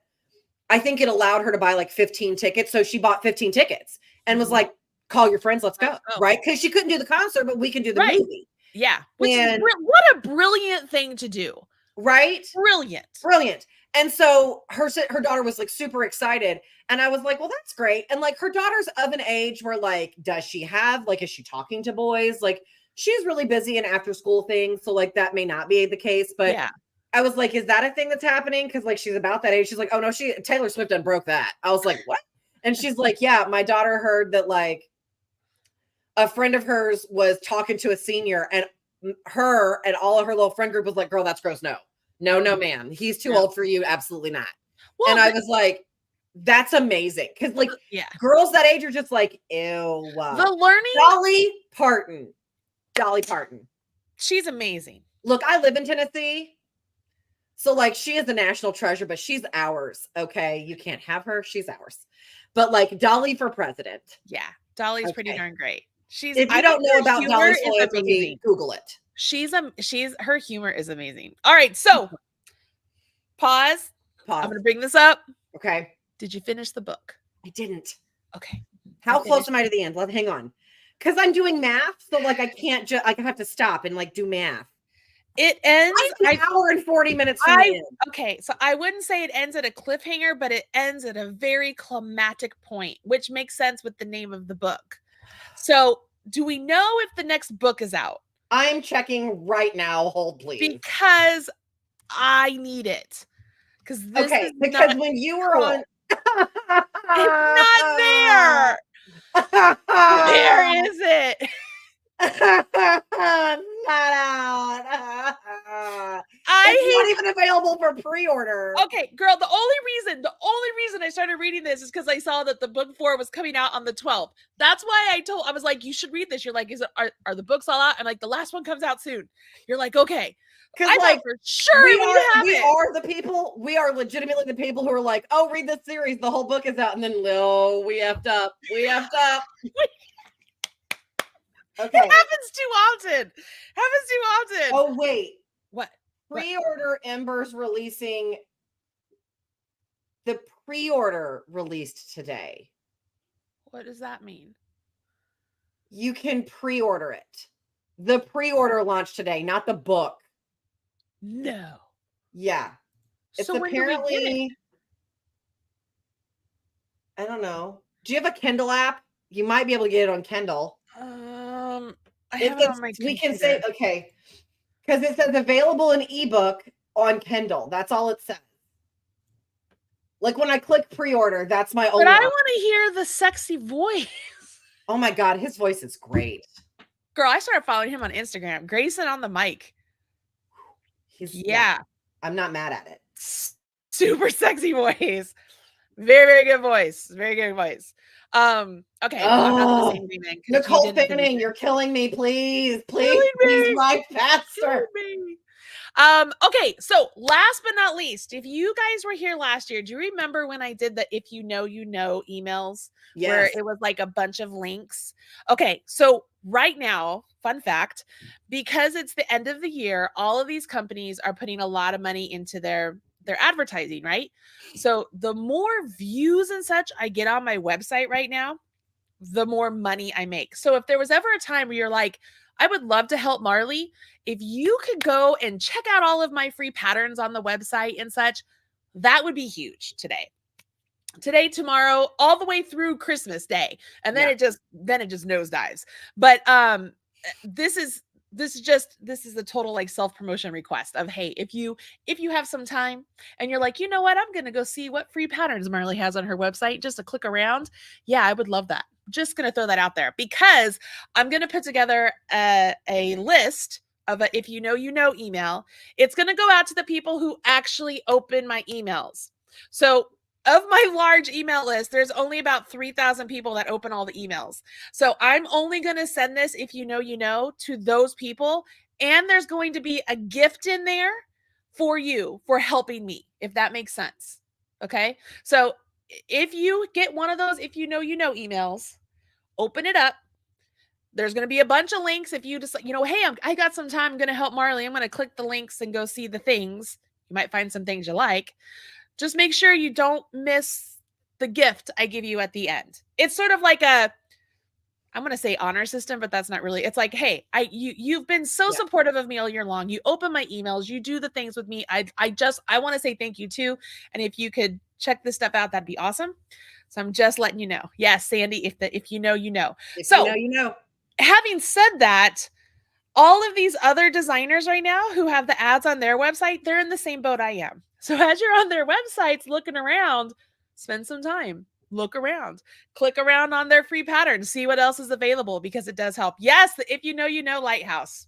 Speaker 2: I think it allowed her to buy like 15 tickets. So she bought 15 tickets and was like, call your friends, let's go. Right. Because she couldn't do the concert, but we can do the movie.
Speaker 1: Yeah. Which is what a brilliant thing to do.
Speaker 2: Right.
Speaker 1: Brilliant.
Speaker 2: And so her daughter was like super excited. And I was like, well, that's great. And like her daughter's of an age where like, does she have, like, is she talking to boys? Like she's really busy in after school things. So like that may not be the case, but I was like, is that a thing that's happening? Cause like, she's about that age. She's like, oh no, Taylor Swift done broke that. I was like, what? And she's like, yeah, my daughter heard that like a friend of hers was talking to a senior and her and all of her little friend group was like, girl, that's gross. No, man. He's too old for you. Absolutely not. Well, and I was like, that's amazing. Cause like girls that age are just like, ew.
Speaker 1: The learning.
Speaker 2: Dolly Parton.
Speaker 1: She's amazing.
Speaker 2: Look, I live in Tennessee. So like she is a national treasure, but she's ours. Okay. You can't have her. She's ours. But like Dolly for president.
Speaker 1: Yeah. Dolly's pretty darn great.
Speaker 2: If you don't know about Dolly's philanthropy, Google it.
Speaker 1: Her humor is amazing. All right. So pause. I'm going to bring this up.
Speaker 2: Okay.
Speaker 1: Did you finish the book?
Speaker 2: I didn't.
Speaker 1: Okay.
Speaker 2: How close am I to the end? Hang on. Cause I'm doing math. So like, I can't just, I have to stop and like do math.
Speaker 1: It ends
Speaker 2: an hour and 40 minutes from the end.
Speaker 1: Okay, so I wouldn't say it ends at a cliffhanger, but it ends at a very climactic point, which makes sense with the name of the book. So do we know if the next book is out?
Speaker 2: I'm checking right now. Hold, please.
Speaker 1: Because I need it. Because
Speaker 2: when you were on...
Speaker 1: It's not there. Where is it?
Speaker 2: Not out. It's not even available for pre-order.
Speaker 1: Okay, girl, the only reason I started reading this is because I saw that the book 4 was coming out on the 12th. That's why I was like, you should read this. You're like, are the books all out? I'm like, the last one comes out soon. You're like, okay. Because like for sure
Speaker 2: we are legitimately the people who are like, oh, read this series, the whole book is out, and then we effed up. Okay.
Speaker 1: It happens too often.
Speaker 2: Oh, wait.
Speaker 1: What?
Speaker 2: Pre-order Ember's releasing. The pre-order released today.
Speaker 1: What does that mean?
Speaker 2: You can pre-order it. The pre-order launched today, not the book.
Speaker 1: No.
Speaker 2: Yeah. It's
Speaker 1: so
Speaker 2: apparently. I don't know. Do you have a Kindle app? You might be able to get it on Kindle.
Speaker 1: I have it on my computer.
Speaker 2: We can say, okay, because it says available in ebook on Kindle. That's all it says. Like when I click pre-order, that's my only.
Speaker 1: But I want to hear the sexy voice.
Speaker 2: Oh my God, his voice is great.
Speaker 1: Girl, I started following him on Instagram. Grayson on the mic.
Speaker 2: I'm not mad at it.
Speaker 1: Super sexy voice. Very, very good voice. Very good voice. Okay. I'm not gonna say anything then,
Speaker 2: Nicole Fanning, you're killing me. Please write faster.
Speaker 1: Okay, so last but not least, if you guys were here last year, do you remember when I did the if you know emails?
Speaker 2: Yes.
Speaker 1: Where it was like a bunch of links? Okay, so right now, fun fact, because it's the end of the year, all of these companies are putting a lot of money into their advertising, right? So the more views and such I get on my website right now, the more money I make. So if there was ever a time where you're like, I would love to help Marley, if you could go and check out all of my free patterns on the website and such, that would be huge today, tomorrow, all the way through Christmas Day. And then it just nosedives. But this is this is a total like self-promotion request of, hey, if you have some time and you're like, you know what, I'm gonna go see what free patterns Marley has on her website just to click around. Yeah, I would love that. Just gonna throw that out there because I'm gonna put together a list of a if you know email. It's gonna go out to the people who actually open my emails. So of my large email list, there's only about 3,000 people that open all the emails. So I'm only going to send this if you know to those people. And there's going to be a gift in there for you for helping me, if that makes sense. Okay. So if you get one of those, if you know emails, open it up. There's going to be a bunch of links. If you just, hey, I got some time. I'm going to help Marley. I'm going to click the links and go see the things. You might find some things you like. Just make sure you don't miss the gift I give you at the end. It's sort of like I'm going to say honor system, but that's not really. It's like, hey, you've been so supportive of me all year long. You open my emails, you do the things with me. I want to say thank you too. And if you could check this stuff out, that'd be awesome. So I'm just letting you know. Yes, Sandy, if you know, you know.
Speaker 2: If you know.
Speaker 1: Having said that, all of these other designers right now who have the ads on their website, they're in the same boat I am. So as you're on their websites looking around, spend some time, look around, click around on their free patterns, see what else is available because it does help. Yes, if you know Lighthouse.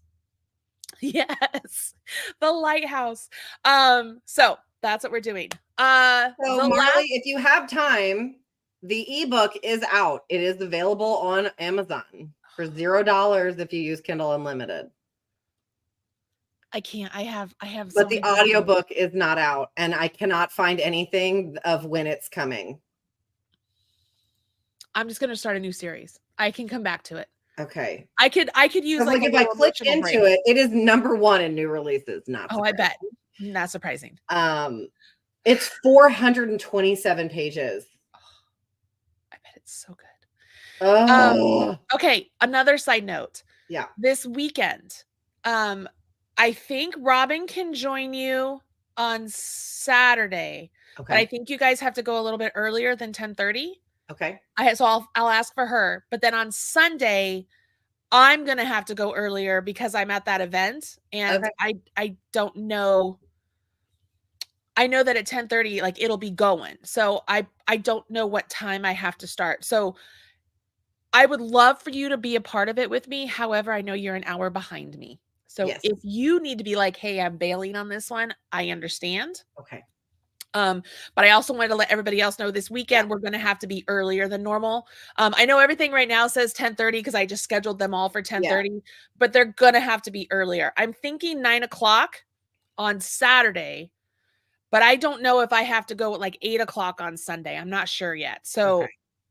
Speaker 1: Yes, the Lighthouse. So that's what we're doing.
Speaker 2: So Marley, if you have time, the ebook is out. It is available on Amazon for $0 if you use Kindle Unlimited.
Speaker 1: I can't. I have.
Speaker 2: But the audiobook is not out, and I cannot find anything of when it's coming.
Speaker 1: I'm just gonna start a new series. I can come back to it.
Speaker 2: Okay.
Speaker 1: I could use like
Speaker 2: if I click into it, it is #1 in new releases. Not surprising.
Speaker 1: I bet. Not surprising.
Speaker 2: It's 427 pages.
Speaker 1: I bet it's so good.
Speaker 2: Oh.
Speaker 1: Okay. Another side note.
Speaker 2: Yeah.
Speaker 1: This weekend, I think Robin can join you on Saturday. Okay. But I think you guys have to go a little bit earlier than 10:30.
Speaker 2: Okay.
Speaker 1: So I'll ask for her. But then on Sunday, I'm gonna have to go earlier because I'm at that event, and I don't know. I know that at 10:30, like it'll be going. So I don't know what time I have to start. So I would love for you to be a part of it with me. However, I know you're an hour behind me. So if you need to be like, hey, I'm bailing on this one, I understand.
Speaker 2: Okay.
Speaker 1: But I also wanted to let everybody else know this weekend we're going to have to be earlier than normal. I know everything right now says 10:30 because I just scheduled them all for 10:30, but they're going to have to be earlier. I'm thinking 9:00 on Saturday, but I don't know if I have to go at like 8:00 on Sunday. I'm not sure yet. So,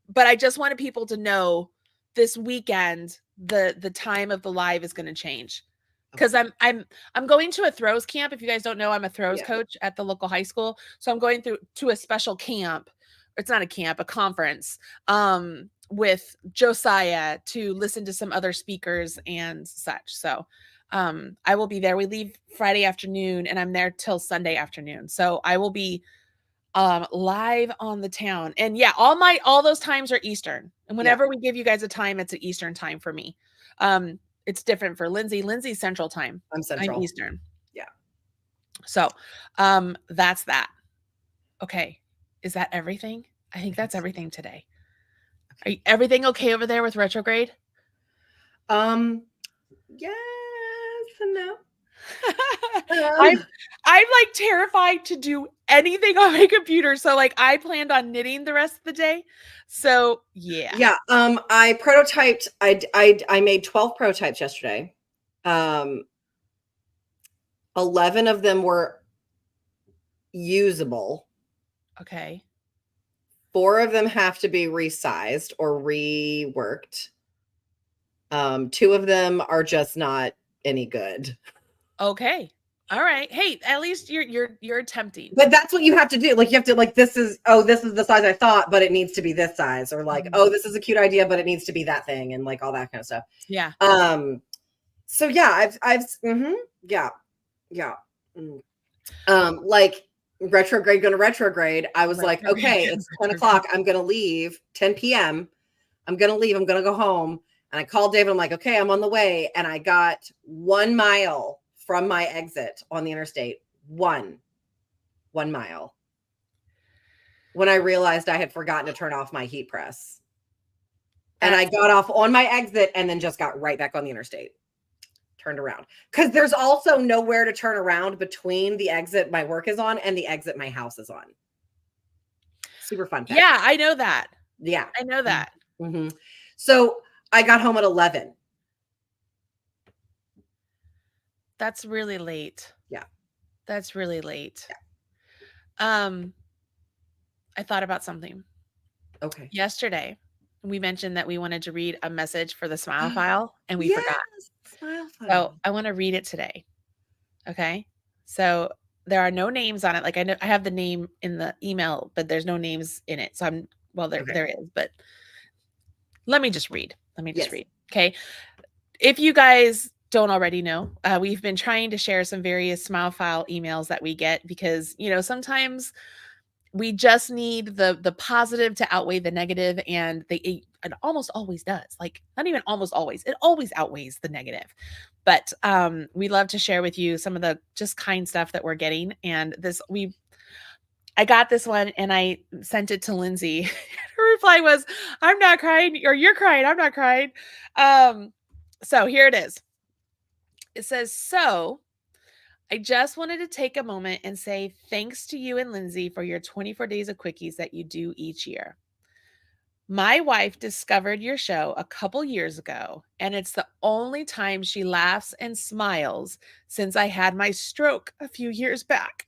Speaker 1: but I just wanted people to know this weekend, the time of the live is going to change. Because I'm going to a throws camp. If you guys don't know, I'm a throws coach at the local high school. So I'm going to a special camp. It's not a camp, a conference with Josiah to listen to some other speakers and such. So I will be there. We leave Friday afternoon and I'm there till Sunday afternoon. So I will be live on the town. And all those times are Eastern. And whenever we give you guys a time, it's an Eastern time for me. It's different for Lindsay. Lindsay's Central time.
Speaker 2: I'm Central.
Speaker 1: I'm Eastern.
Speaker 2: Yeah.
Speaker 1: So, that's that. Okay. Is that everything? I think that's everything today. Okay. Everything okay over there with retrograde?
Speaker 2: Yes and no.
Speaker 1: I'm like terrified to do anything on my computer. So like I planned on knitting the rest of the day. So yeah.
Speaker 2: Yeah. I prototyped, I made 12 prototypes yesterday. 11 of them were usable.
Speaker 1: Okay.
Speaker 2: 4 of them have to be resized or reworked. 2 of them are just not any good.
Speaker 1: Okay. All right. Hey, at least you're attempting.
Speaker 2: But that's what you have to do. Like you have to like, this is the size I thought, but it needs to be this size, or like, this is a cute idea, but it needs to be that thing, and like all that kind of stuff.
Speaker 1: Yeah.
Speaker 2: So yeah, like retrograde going to retrograde. I was like, okay, it's 10 o'clock. I'm gonna leave 10 p.m. I'm gonna leave. I'm gonna go home. And I called David. I'm like, okay, I'm on the way. And I got 1 mile from my exit on the interstate. 1 mile. When I realized I had forgotten to turn off my heat press. And I got off on my exit and then just got right back on the interstate. Turned around. Because there's also nowhere to turn around between the exit my work is on and the exit my house is on. Super fun fact.
Speaker 1: Yeah, I know that.
Speaker 2: Yeah.
Speaker 1: I know that.
Speaker 2: Mm-hmm. So I got home at 11.
Speaker 1: That's really late.
Speaker 2: Yeah.
Speaker 1: That's really late.
Speaker 2: Yeah.
Speaker 1: I thought about something.
Speaker 2: Okay.
Speaker 1: Yesterday, we mentioned that we wanted to read a message for the smile file, and we forgot.
Speaker 2: Smile file.
Speaker 1: So I want to read it today. Okay. So there are no names on it. Like I know I have the name in the email, but there's no names in it. So there is, but let me just read. Read. Okay. If you guys don't already know, we've been trying to share some various smile file emails that we get because, sometimes we just need the positive to outweigh the negative, and it almost always does. Like not even almost always, it always outweighs the negative. But we love to share with you some of the just kind stuff that we're getting. And I got this one and I sent it to Lindsay. Her reply was, "I'm not crying," or "You're crying, I'm not crying." So here it is. It says, "So I just wanted to take a moment and say thanks to you and Lindsay for your 24 Days of Quickies that you do each year. My wife discovered your show a couple years ago, and it's the only time she laughs and smiles since I had my stroke a few years back.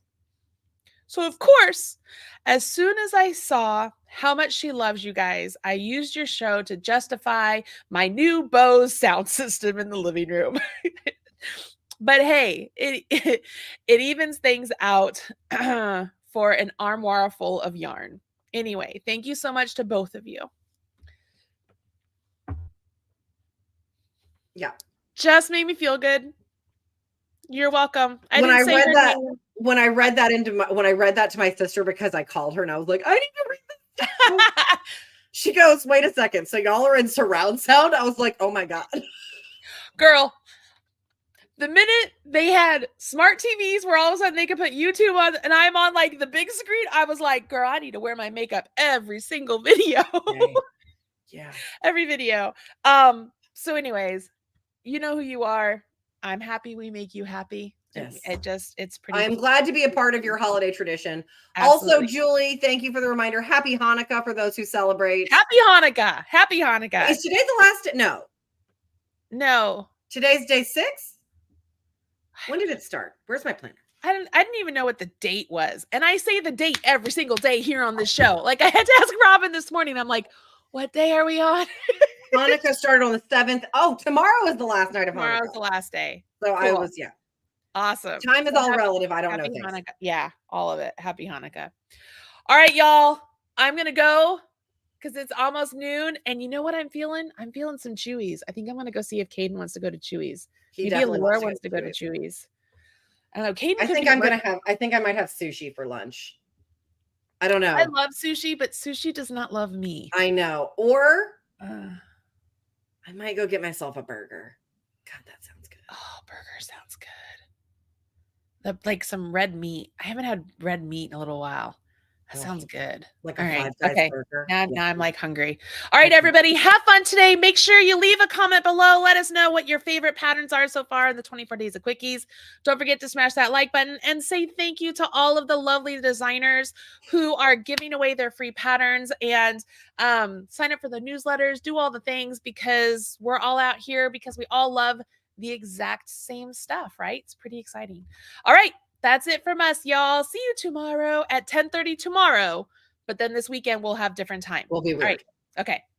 Speaker 1: So, of course, as soon as I saw how much she loves you guys, I used your show to justify my new Bose sound system in the living room." But hey, it evens things out for an armoire full of yarn. Anyway, thank you so much to both of you.
Speaker 2: Yeah.
Speaker 1: Just made me feel good. You're welcome.
Speaker 2: When I read that to my sister, because I called her and I was like, I need to read this. She goes, "Wait a second. So y'all are in surround sound?" I was like, oh my God.
Speaker 1: Girl, the minute they had smart TVs where all of a sudden they could put YouTube on and I'm on like the big screen, I was like, girl, I need to wear my makeup every single video.
Speaker 2: Yeah.
Speaker 1: Every video. So anyways, you know who you are. I'm happy we make you happy.
Speaker 2: Yes.
Speaker 1: It's pretty.
Speaker 2: I'm glad to be a part of your holiday tradition.
Speaker 1: Absolutely.
Speaker 2: Also, Julie, thank you for the reminder. Happy Hanukkah for those who celebrate.
Speaker 1: Happy Hanukkah. Happy Hanukkah.
Speaker 2: Is today the last? No. Today's day 6? When did it start? Where's my planner?
Speaker 1: I didn't even know what the date was. And I say the date every single day here on this show. Like I had to ask Robin this morning. I'm like, what day are we on?
Speaker 2: Hanukkah started on the 7th. Oh, tomorrow is the last night of Hanukkah.
Speaker 1: Tomorrow's the last day.
Speaker 2: So cool. I was, yeah.
Speaker 1: Awesome.
Speaker 2: Time is all relative. I don't know things.
Speaker 1: Hanukkah. Yeah, all of it. Happy Hanukkah. All right, y'all. I'm going to go because it's almost noon. And you know what I'm feeling? I'm feeling some Chewies. I think I'm going to go see if Caden wants to go to Chewies. Maybe Laura wants to go to Chewies. I don't know. Caden,
Speaker 2: I think I might have sushi for lunch. I don't know.
Speaker 1: I love sushi, but sushi does not love me.
Speaker 2: I know. Or I might go get myself a burger. God, that sounds good.
Speaker 1: Oh, burger sounds good. Like some red meat. I haven't had red meat in a little while. That sounds good.
Speaker 2: Like a Five Guys burger.
Speaker 1: Now I'm like hungry. All right, everybody, have fun today. Make sure you leave a comment below. Let us know what your favorite patterns are so far in the 24 Days of Quickies. Don't forget to smash that like button and say thank you to all of the lovely designers who are giving away their free patterns, and sign up for the newsletters, do all the things, because we're all out here because we all love the exact same stuff, right? It's pretty exciting. All right. That's it from us, y'all. See you tomorrow at 10:30 tomorrow. But then this weekend, we'll have different time.
Speaker 2: We'll be weird.
Speaker 1: All right. Okay.